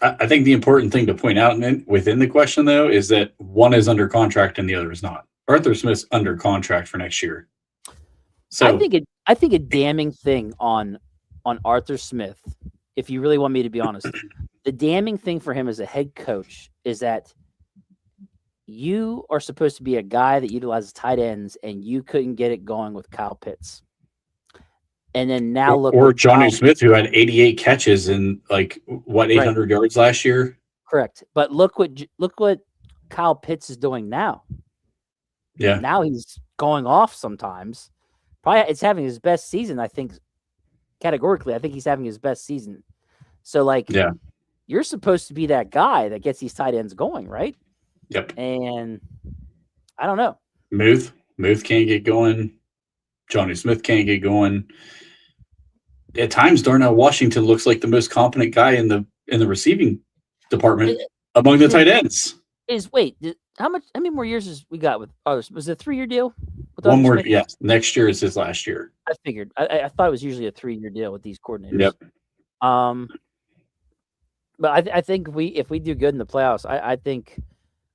I think the important thing to point out within the question, though, is that one is under contract and the other is not. Arthur Smith's under contract for next year. So I think a damning thing on Arthur Smith, if you really want me to be honest, the damning thing for him as a head coach is that you are supposed to be a guy that utilizes tight ends, and you couldn't get it going with Kyle Pitts. And then now look, or Johnny Smith, who had 88 catches and 800 yards last year. Correct, but look what Kyle Pitts is doing now. Yeah, now he's going off sometimes. Probably it's having his best season. I think categorically, I think he's having his best season. So you're supposed to be that guy that gets these tight ends going, right? Yep. And I don't know. Muth can't get going. Johnny Smith can't get going. At times, Darnell Washington looks like the most competent guy in the receiving department among the tight ends. How many more years has we got with others? Was it a 3-year deal? One more, yes. Next year is his last year. I figured. I thought it was usually a 3-year deal with these coordinators. Yep. But I think if we do good in the playoffs, I think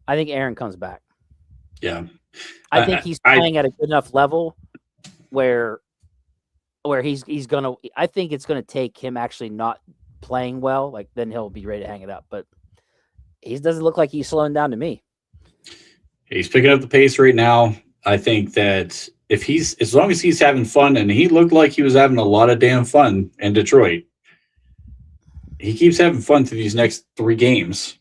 Aaron comes back. Yeah. I think he's playing at a good enough level where he's gonna. I think it's gonna take him actually not playing well. Like, then he'll be ready to hang it up. But he doesn't look like he's slowing down to me. He's picking up the pace right now. I think that as long as he's having fun, and he looked like he was having a lot of damn fun in Detroit, he keeps having fun through these next 3 games,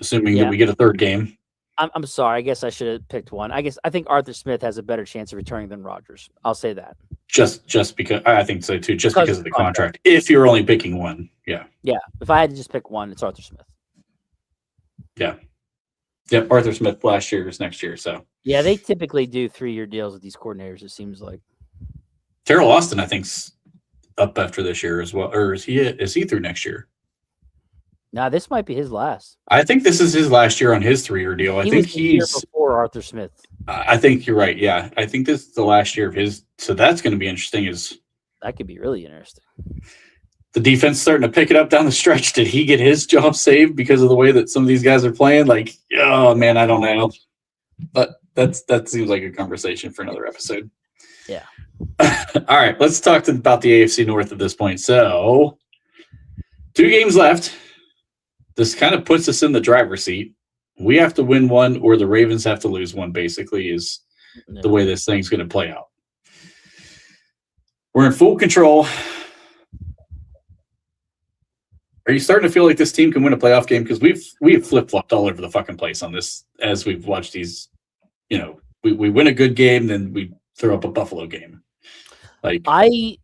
assuming that we get a third game. I'm sorry. I guess I should have picked one. I think Arthur Smith has a better chance of returning than Rodgers. I'll say that. Just because I think so too. Just because of the contract. If you're only picking one, yeah. Yeah. If I had to just pick one, it's Arthur Smith. Yeah. Yep. Arthur Smith last year is next year. So yeah, they typically do 3-year deals with these coordinators. It seems like Terrell Austin, I think's up after this year as well, or is he through next year? No, this might be his last. I think this is his last year on his 3-year deal. I think he's or Arthur Smith. I think you're right. Yeah, I think this is the last year of his. So that's going to be interesting. That could be really interesting. The defense starting to pick it up down the stretch. Did he get his job saved because of the way that some of these guys are playing? Like, oh man, I don't know. But that seems like a conversation for another episode. Yeah. All right, let's talk about the AFC North at this point. So, 2 games left. This kind of puts us in the driver's seat. We have to win one, or the Ravens have to lose one. Basically, is the way this thing's going to play out. We're in full control. Are you starting to feel like this team can win a playoff game? Because we've flip-flopped all over the fucking place on this as we've watched these. You know, we win a good game, then we throw up a Buffalo game. Like I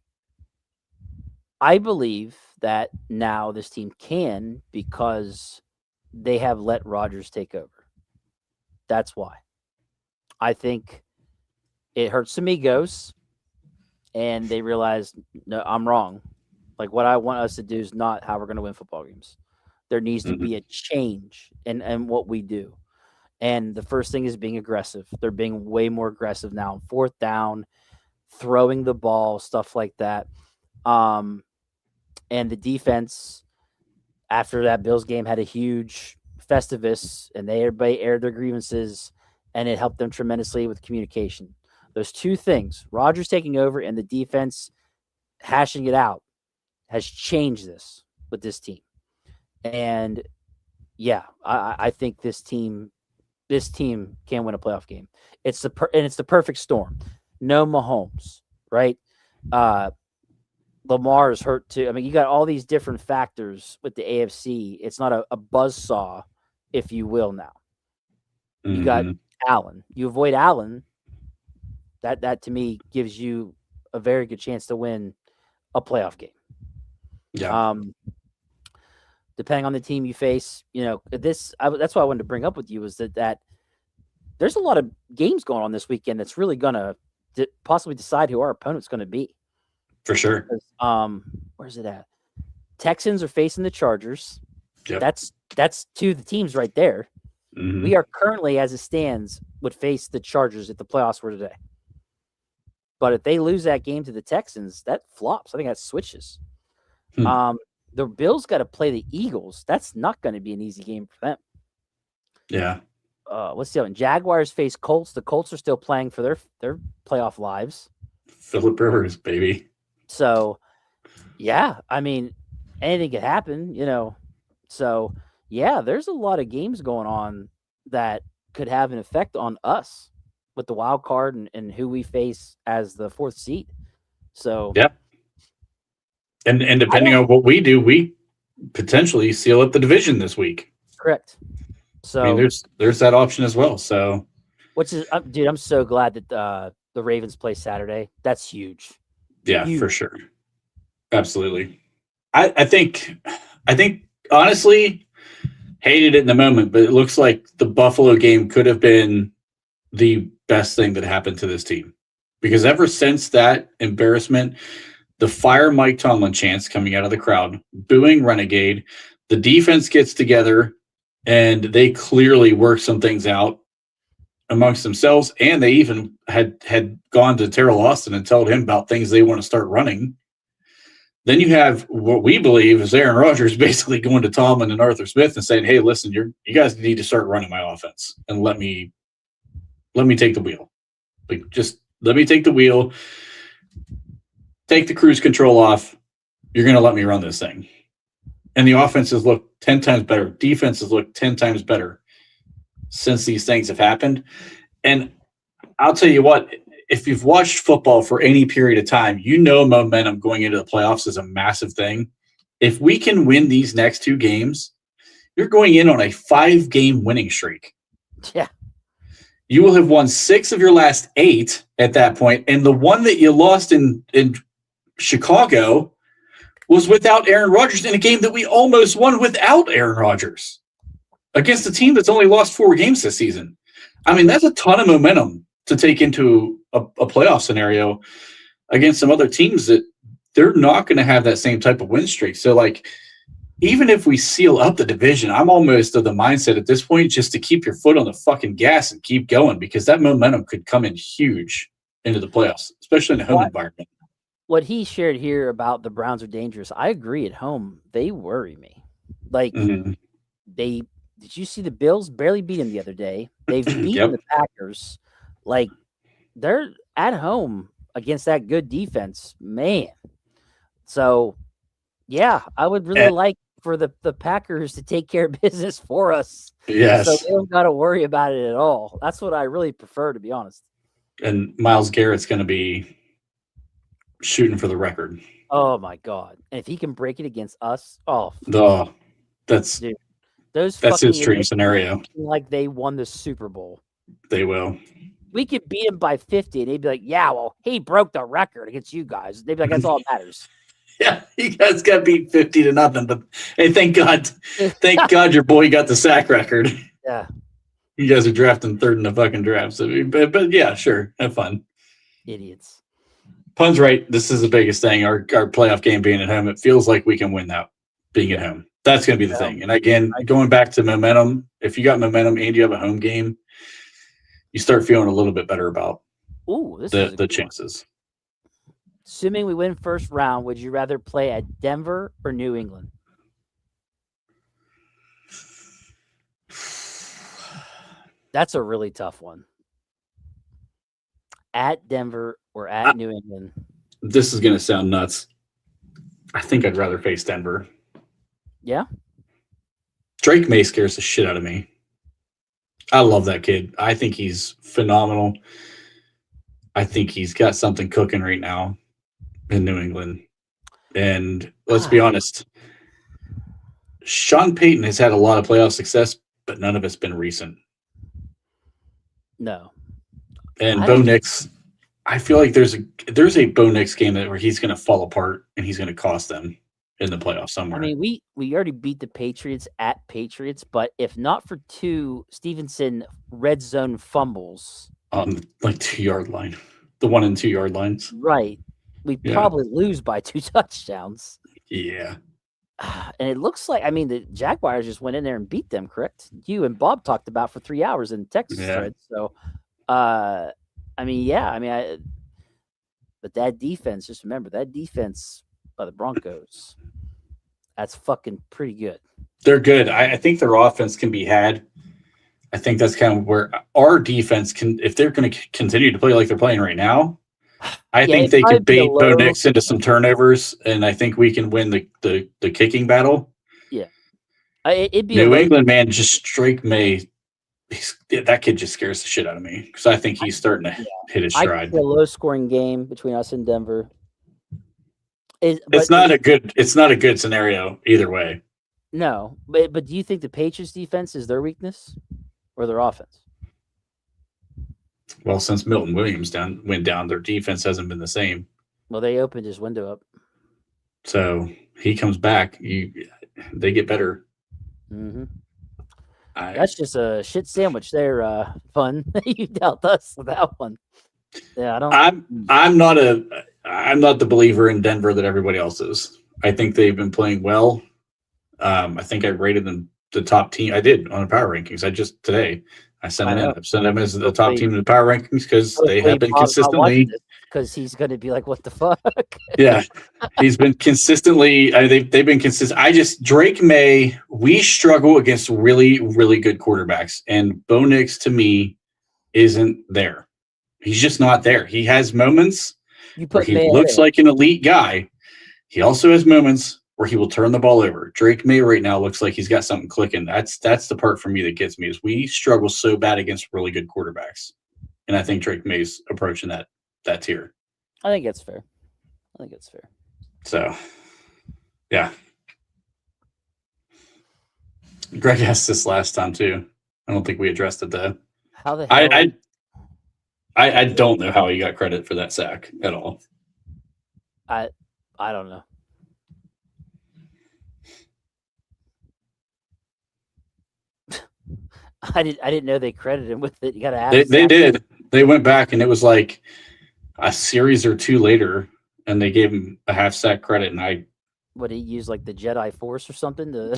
believe that now this team can because they have let Rodgers take over. That's why. I think it hurts some egos, and they realize, no, I'm wrong. Like, what I want us to do is not how we're going to win football games. There needs to be a change in what we do. And the first thing is being aggressive. They're being way more aggressive now. 4th down, throwing the ball, stuff like that. And the defense, after that Bills game, had a huge Festivus, and everybody aired their grievances, and it helped them tremendously with communication. Those 2 things, Rodgers taking over and the defense hashing it out, has changed this with this team. And yeah, I think this team can win a playoff game. It's the perfect storm. No Mahomes, right? Lamar is hurt too. I mean, you got all these different factors with the AFC. It's not a buzzsaw, if you will, now. You got Allen. You avoid Allen, that to me gives you a very good chance to win a playoff game. Yeah. Depending on the team you face, that's what I wanted to bring up with you is that there's a lot of games going on this weekend that's really going to possibly decide who our opponent's going to be. For sure. Where's it at? Texans are facing the Chargers. Yep. That's 2 of the teams right there. Mm-hmm. We are currently, as it stands, would face the Chargers if the playoffs were today. But if they lose that game to the Texans, that flops. I think that switches. The Bills got to play the Eagles. That's not going to be an easy game for them. Yeah. Let's see. Jaguars face Colts. The Colts are still playing for their playoff lives. Phillip Rivers, baby. So, yeah, I mean, anything could happen, So, yeah, there's a lot of games going on that could have an effect on us with the wild card and who we face as the 4th seed. So, yeah. And depending on what we do, we potentially seal up the division this week. Correct. So, I mean, there's that option as well. So, which is, dude, I'm so glad that the Ravens play Saturday. That's huge. Yeah, for sure. Absolutely. I think honestly, hated it in the moment, but it looks like the Buffalo game could have been the best thing that happened to this team. Because ever since that embarrassment, the fire Mike Tomlin chants coming out of the crowd, booing Renegade, the defense gets together, and they clearly work some things out amongst themselves, and they even had gone to Terrell Austin and told him about things they want to start running. Then you have what we believe is Aaron Rodgers basically going to Tomlin and Arthur Smith and saying, "Hey, listen, you guys need to start running my offense and let me take the wheel. Like, just let me take the wheel, take the cruise control off. You're going to let me run this thing." And the offenses look 10 times better. Defenses look 10 times better since these things have happened. And I'll tell you what, if you've watched football for any period of time, momentum going into the playoffs is a massive thing. If we can win these next 2 games, you're going in on a 5-game winning streak. Yeah. You will have won 6 of your last 8 at that point, and the one that you lost in Chicago was without Aaron Rodgers in a game that we almost won without Aaron Rodgers against a team that's only lost 4 games this season. I mean, that's a ton of momentum to take into a playoff scenario against some other teams that they're not going to have that same type of win streak. So, like, even if we seal up the division, I'm almost of the mindset at this point just to keep your foot on the fucking gas and keep going, because that momentum could come in huge into the playoffs, especially in a home environment. What he shared here about the Browns are dangerous, I agree. At home, they worry me. Like, did you see the Bills barely beat them the other day? They've beaten the Packers. Like, they're at home against that good defense, man. So, yeah, I would really like for the Packers to take care of business for us. Yes. So they don't got to worry about it at all. That's what I really prefer, to be honest. And Myles Garrett's going to be shooting for the record. Oh, my God. And if he can break it against us, that's his dream scenario. Like they won the Super Bowl. They will. We could beat him by 50, and they'd be like, yeah, well, he broke the record against you guys. They'd be like, that's all that matters. Yeah, you guys got beat 50-0, but hey, thank God your boy got the sack record. Yeah. You guys are drafting third in the fucking draft. So, but yeah, sure. Have fun. Idiots. Pun's right. This is the biggest thing. Our playoff game being at home, it feels like we can win that being at home. That's going to be the thing. And again, going back to momentum, if you got momentum and you have a home game, you start feeling a little bit better about the chances. Assuming we win first round, would you rather play at Denver or New England? That's a really tough one. At Denver or at New England? This is going to sound nuts. I think I'd rather face Denver. Yeah? Drake May scares the shit out of me. I love that kid. I think he's phenomenal. I think he's got something cooking right now in New England. And let's be honest, Sean Payton has had a lot of playoff success, but none of it's been recent. No. And Bo Nix, I feel like there's a Bo Nix game where he's going to fall apart and he's going to cost them in the playoffs somewhere. I mean, we already beat the Patriots at Patriots, but if not for two Stevenson red zone fumbles on like 2-yard line, the 1 and 2 yard lines, right? We probably lose by 2 touchdowns. Yeah. And it looks like, I mean, the Jaguars just went in there and beat them, correct? You and Bob talked about for 3 hours in Texas thread. So, but that defense, just remember that defense by the Broncos, that's fucking pretty good. They're good. I think their offense can be had. I think that's kind of where our defense can, if they're going to continue to play like they're playing right now, I think they could bait Bo Nix into some turnovers, and I think we can win the kicking battle. Yeah. It'd be New England, man, just Drake May. That kid just scares the shit out of me because I think he's starting to hit his stride. I could see a low-scoring game between us and Denver. It's not a good scenario either way. No, but do you think the Patriots defense is their weakness or their offense? Well, since Milton Williams went down, their defense hasn't been the same. Well, they opened his window up. So he comes back. They get better. Mm-hmm. That's just a shit sandwich there, Fun. You dealt us with that one. Yeah, I'm not the believer in Denver that everybody else is. I think they've been playing well. I think I rated them the top team. I did on the power rankings. Today I sent them as the top team in the power rankings because they have been consistently. Because he's going to be like, what the fuck? Yeah, he's been consistently. They've been consistent. Drake May. We struggle against really, really good quarterbacks, and Bo Nix to me isn't there. He's just not there. He has moments where he looks like an elite guy. He also has moments where he will turn the ball over. Drake May right now looks like he's got something clicking. That's the part for me that gets me is we struggle so bad against really good quarterbacks, and I think Drake May's approaching that tier. I think it's fair. So, yeah. Greg asked this last time too. I don't think we addressed it though. How the hell? I don't know how he got credit for that sack at all. I don't know. I didn't know they credited him with it. You got to ask. They did. They went back and it was like a series or two later, and they gave him a half sack credit, and What he used like the Jedi Force or something to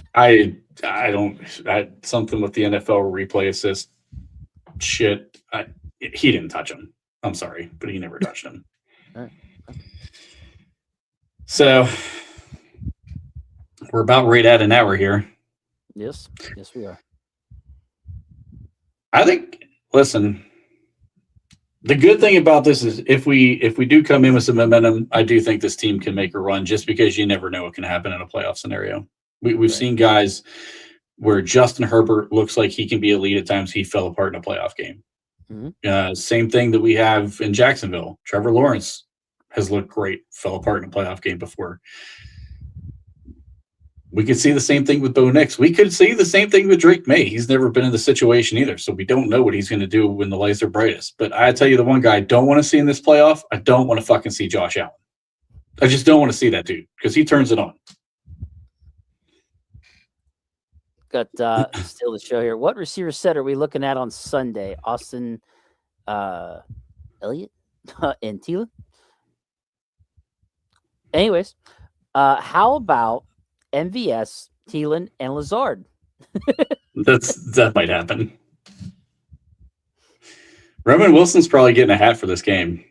Something with the NFL replay assist shit. He didn't touch him. I'm sorry, but he never touched him. All right. So we're about right at an hour here. Yes, we are. I think. Listen, the good thing about this is if we do come in with some momentum, I do think this team can make a run. Just because you never know what can happen in a playoff scenario. We've seen guys where Justin Herbert looks like he can be elite at times. He fell apart in a playoff game. Mm-hmm. Same thing that we have in Jacksonville. Trevor Lawrence has looked great, fell apart in a playoff game before. We could see the same thing with Bo Nix. We could see the same thing with Drake May. He's never been in the situation either, so we don't know what he's going to do when the lights are brightest. But I tell you, the one guy I don't want to see in this playoff, I don't want to fucking see Josh Allen. I just don't want to see that dude because he turns it on. Got still the show here. What receiver set are we looking at on Sunday? Austin Elliott and Thielen? Anyways, how about MVS, Thielen, and Lazard? That might happen. Roman Wilson's probably getting a hat for this game.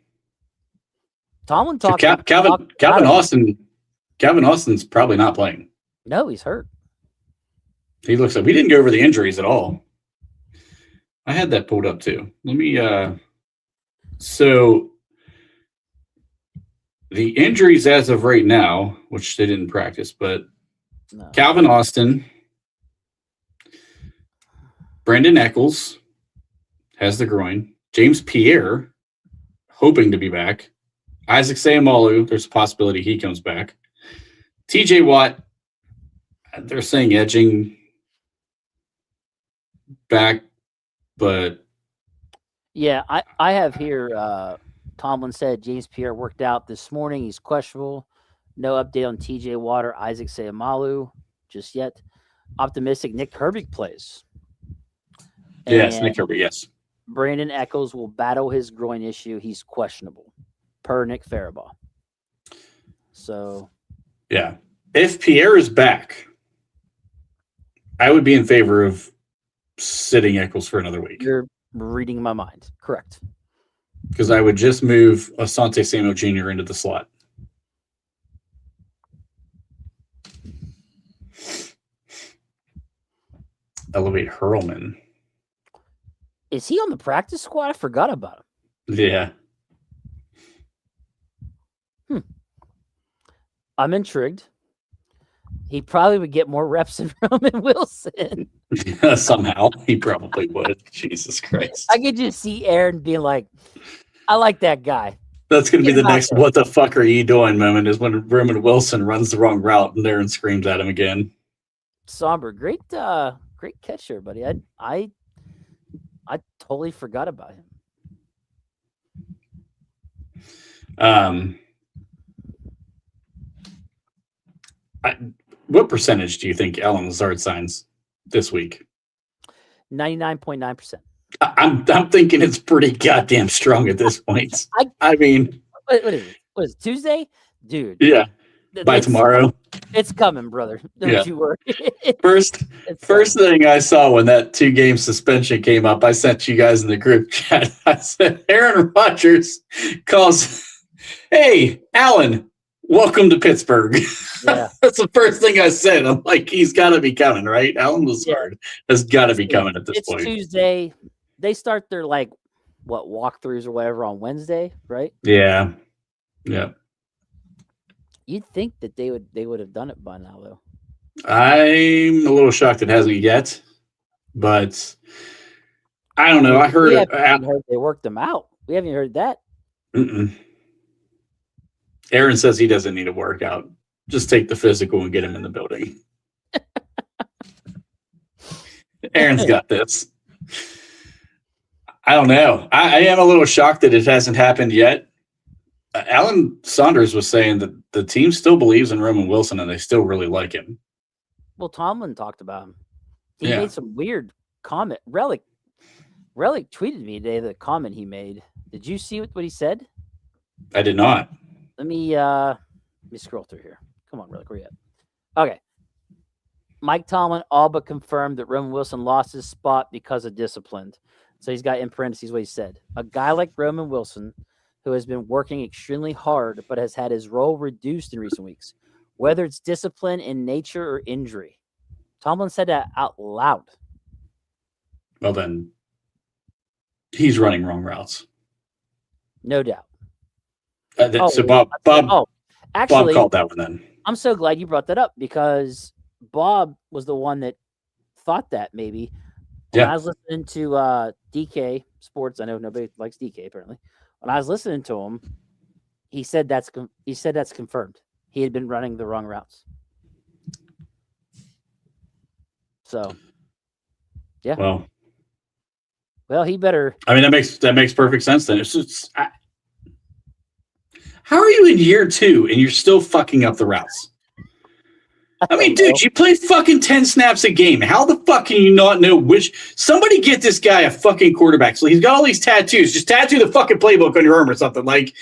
Tomlin So talked. Calvin Austin's probably not playing. No, he's hurt. He looks like we didn't go over the injuries at all. I had that pulled up too. Let me so the injuries as of right now, which they didn't practice, but No. Calvin Austin, Brandon Eccles has the groin, James Pierre hoping to be back, Isaac Seumalo, there's a possibility he comes back, TJ Watt, they're saying edging back, but Yeah, I have here. Tomlin said James Pierre worked out this morning. He's questionable. No update on TJ Watt or Isaac Seumalo just yet. Optimistic Nick Herbig plays. yes, And Nick Herbert, yes. Brandon Eccles will battle his groin issue. He's questionable, per Nick Faribaugh. So, Yeah. If Pierre is back, I would be in favor of sitting Eccles for another week you're reading my mind. Correct. because I would just move Asante Samuel Jr. into the slot. Elevate Hurlman. Is he on the practice squad? I forgot about him. Yeah. I'm intrigued. He probably would get more reps than Roman Wilson. Somehow. He probably would. Jesus Christ. I could just see Aaron being like, I like that guy. That's going to be Get the him out next there. what the fuck are you doing moment is when Roman Wilson runs the wrong route and Aaron screams at him again. Somber, great catch there, buddy. I totally forgot about him. What percentage do you think Alan Lazard signs this week? 99.9%. I'm thinking it's pretty goddamn strong at this point. I mean, What is it? What is it? Tuesday? Dude. yeah, by it's tomorrow. It's coming, brother. Don't Yeah. you worry. First It's thing I saw when that 2-game suspension came up, I sent you guys in the group chat. I said, Aaron Rodgers calls, hey, Alan, welcome to Pittsburgh. Yeah. That's the first thing I said. I'm like, he's got to be coming, right? Alan Lazard has got to be coming at this It's point. Tuesday. They start their walkthroughs or whatever on Wednesday, right? Yeah. Yeah. You'd think that they would have done it by now, though. I'm a little shocked it hasn't yet, but I don't know. I heard We it. haven't heard they worked them out. We haven't heard that. Aaron says he doesn't need a workout. Just take the physical and get him in the building. Aaron's got this. I don't know. I am a little shocked that it hasn't happened yet. Alan Saunders was saying that the team still believes in Roman Wilson and they still really like him. Well, Tomlin talked about him. He Yeah. made some weird comment. Relic tweeted me today the comment he made. Did you see what he said? I did not. Let me scroll through here. Come on, really, where you at? Okay. Mike Tomlin all but confirmed that Roman Wilson lost his spot because of discipline. So he's got in parentheses what he said. A guy like Roman Wilson, who has been working extremely hard but has had his role reduced in recent weeks, whether it's discipline in nature or injury. Tomlin said that out loud. Well, then he's running wrong routes. No doubt. So Bob Actually, called that one then. I'm so glad you brought that up because Bob was the one that thought that maybe. When I was listening to DK Sports, I know nobody likes DK apparently. When I was listening to him, he said that's confirmed. He had been running the wrong routes. So, yeah. Well, he better. I mean, that makes perfect sense. Then how are you in year 2 and you're still fucking up the routes? I mean, dude, you play fucking 10 snaps a game. How the fuck can you not know which? Somebody get this guy a fucking quarterback. So he's got all these tattoos. Just tattoo the fucking playbook on your arm or something. Like,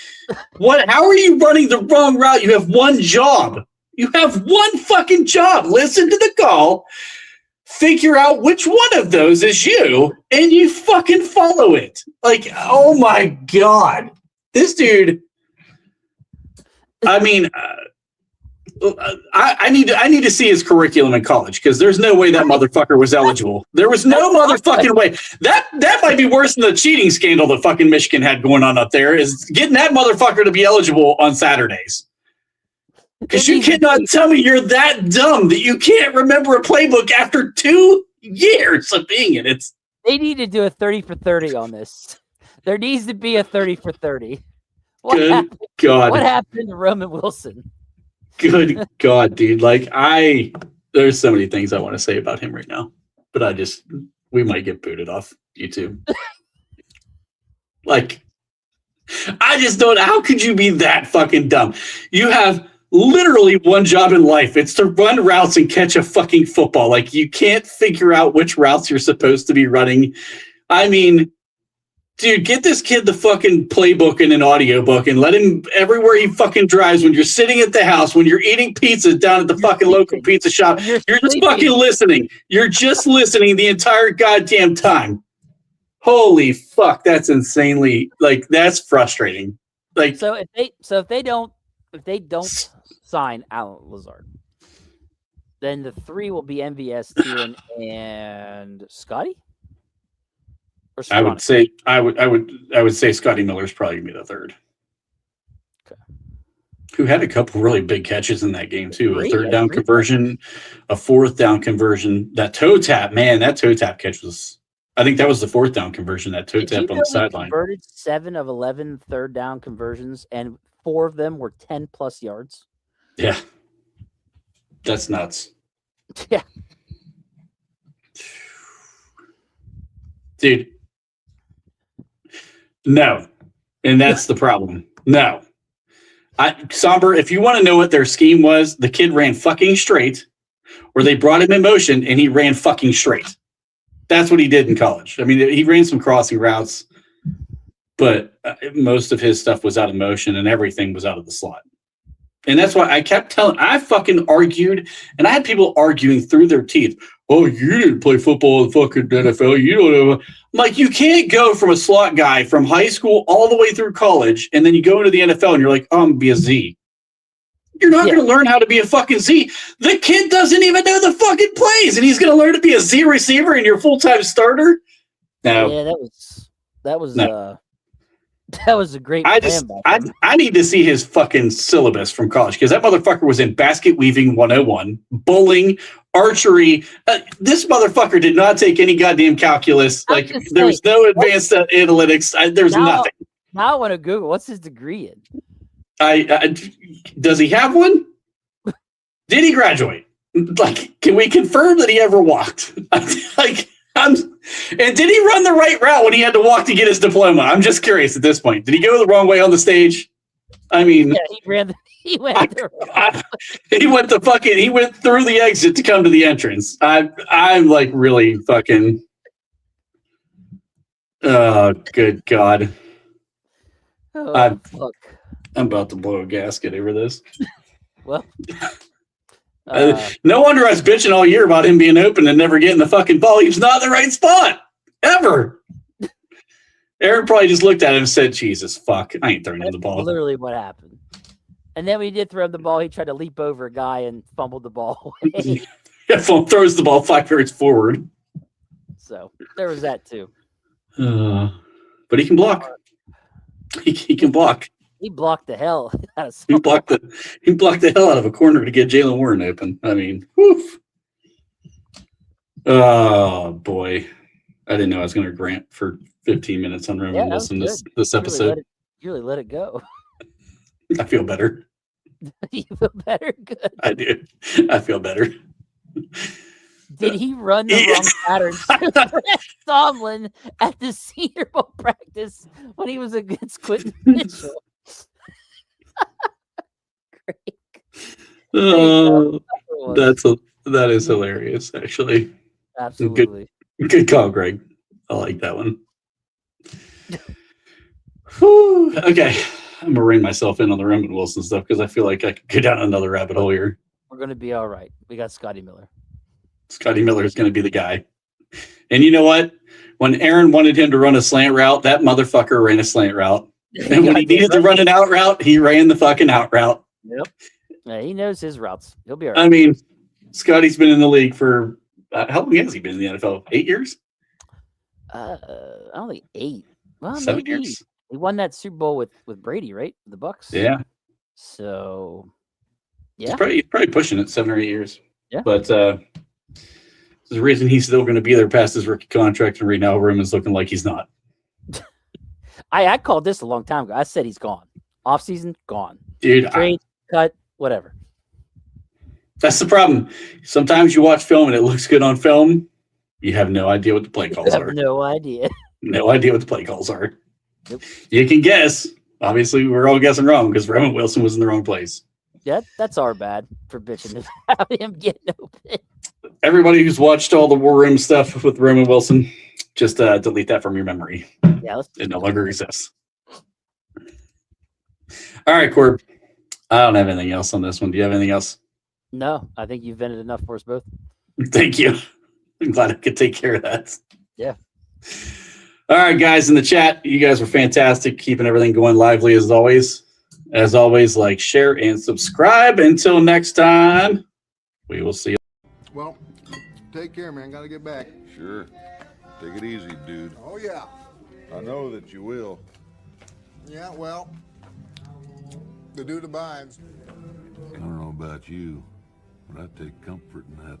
what? How are you running the wrong route? You have one job. You have one fucking job. Listen to the call. Figure out which one of those is you, and you fucking follow it. Like, oh my God. This dude, I mean... I need to see his curriculum in college because there's no way that motherfucker was eligible. There was no motherfucking way. That might be worse than the cheating scandal that fucking Michigan had going on up there is getting that motherfucker to be eligible on Saturdays. Because you cannot tell me you're that dumb that you can't remember a playbook after 2 years of being in it. They need to do a 30 for 30 on this. There needs to be a 30 for 30. Good God. What happened to Roman Wilson? Good God, dude. Like, there's so many things I want to say about him right now, but we might get booted off YouTube. Like, I just don't, how could you be that fucking dumb? You have literally one job in life. It's to run routes and catch a fucking football. Like, you can't figure out which routes you're supposed to be running. I mean, dude, get this kid the fucking playbook and an audiobook and let him everywhere he fucking drives when you're sitting at the house, when you're eating pizza down at the fucking local pizza shop. You're just fucking listening. You're just listening the entire goddamn time. Holy fuck, that's insanely, like, that's frustrating. Like, so if they don't sign Alan Lazard, then the 3 will be MVS, Kieran, and Scotty. I would say Scotty Miller's probably gonna be the 3rd. Okay. Who had a couple really big catches in that game too? A 3rd down conversion, a 4th down conversion. That toe tap, man, that toe tap catch was. I think that was the 4th down conversion. That toe tap on the sideline. Converted 7 of 11 third down conversions, and 4 of them were 10+ yards. Yeah, that's nuts. Yeah, dude. No, and that's the problem. No. Somber, if you want to know what their scheme was, the kid ran fucking straight, or they brought him in motion and he ran fucking straight. That's what he did in college. I mean, he ran some crossing routes, but most of his stuff was out of motion and everything was out of the slot. And that's why I fucking argued, and I had people arguing through their teeth. Oh, you didn't play football in the fucking NFL. You don't know. I'm like, you can't go from a slot guy from high school all the way through college, and then you go into the NFL and you're like, oh, I'm going to be a Z. You're not going to learn how to be a fucking Z. The kid doesn't even know the fucking plays, and he's going to learn to be a Z receiver and your full-time starter? No. Yeah, that was that was a great plan. I need to see his fucking syllabus from college because that motherfucker was in basket weaving 101, bowling, archery. This motherfucker did not take any goddamn calculus. Like, there was no advanced analytics. There's nothing. Now I want to Google what's his degree in. Does he have one? Did he graduate? Like, can we confirm that he ever walked? And did he run the right route when he had to walk to get his diploma? I'm just curious at this point. Did he go the wrong way on the stage? I mean, yeah, he went through the exit to come to the entrance. I'm like really fucking. Oh, good God. Oh, fuck. I'm about to blow a gasket over this. Well, No wonder I was bitching all year about him being open and never getting the fucking ball. He was not in the right spot ever. Aaron probably just looked at him and said, "Jesus fuck, I ain't throwing him the ball." Literally what happened. And then when he did throw him the ball, he tried to leap over a guy and fumbled the ball away. Yeah, throws the ball 5 yards forward. So there was that too. But he can block. He can block. He blocked the hell out of He blocked the hell out of a corner to get Jalen Warren open. I mean, woof. Oh boy, I didn't know I was going to rant for 15 minutes on Roman Wilson this episode. You really let it go. I feel better. You feel better? Good. I do. I feel better. Did he run the wrong pattern to Brett Tomlin at the Senior Bowl practice when he was against Quentin Mitchell? Great. That is hilarious, actually. Absolutely. Good call, Greg. I like that one. Whew. Okay. I'm going to rein myself in on the Roman Wilson stuff because I feel like I could go down another rabbit hole here. We're going to be all right. We got Scotty Miller. Scotty Miller is going to be the guy. And you know what? When Aaron wanted him to run a slant route, that motherfucker ran a slant route. And when he needed to run an out route, he ran the fucking out route. Yep. Yeah, he knows his routes. He'll be all right. I mean, Scotty's been in the league for how long has he been in the NFL? 8 years? I don't think 8. Well, 7 maybe. years. He won that Super Bowl with Brady, right? The Bucks. Yeah. So, yeah. He's probably pushing it 7 or 8 years. Yeah. But there's a reason he's still going to be there past his rookie contract, and right now Roman's looking like he's not. I called this a long time ago. I said he's gone. Offseason, gone. Dude, trade, cut, whatever. That's the problem. Sometimes you watch film and it looks good on film. You have no idea what the play calls are. No idea. No idea what the play calls are. Yep. You can guess. Obviously, we're all guessing wrong because Roman Wilson was in the wrong place. Yeah, that's our bad for bitching about him getting open. Everybody who's watched all the War Room stuff with Roman Wilson, just delete that from your memory. Yeah, it no longer exists. All right, Corb. I don't have anything else on this one. Do you have anything else? No, I think you've vented enough for us both. Thank you. I'm glad I could take care of that. Yeah. All right, guys in the chat, you guys were fantastic, keeping everything going lively as always. As always, like, share, and subscribe. Until next time, we will see you. Well, take care, man. Gotta get back. Sure. Take it easy, dude. Oh, yeah. I know that you will. Yeah, well, the dude abides. I don't know about you, but I take comfort in that.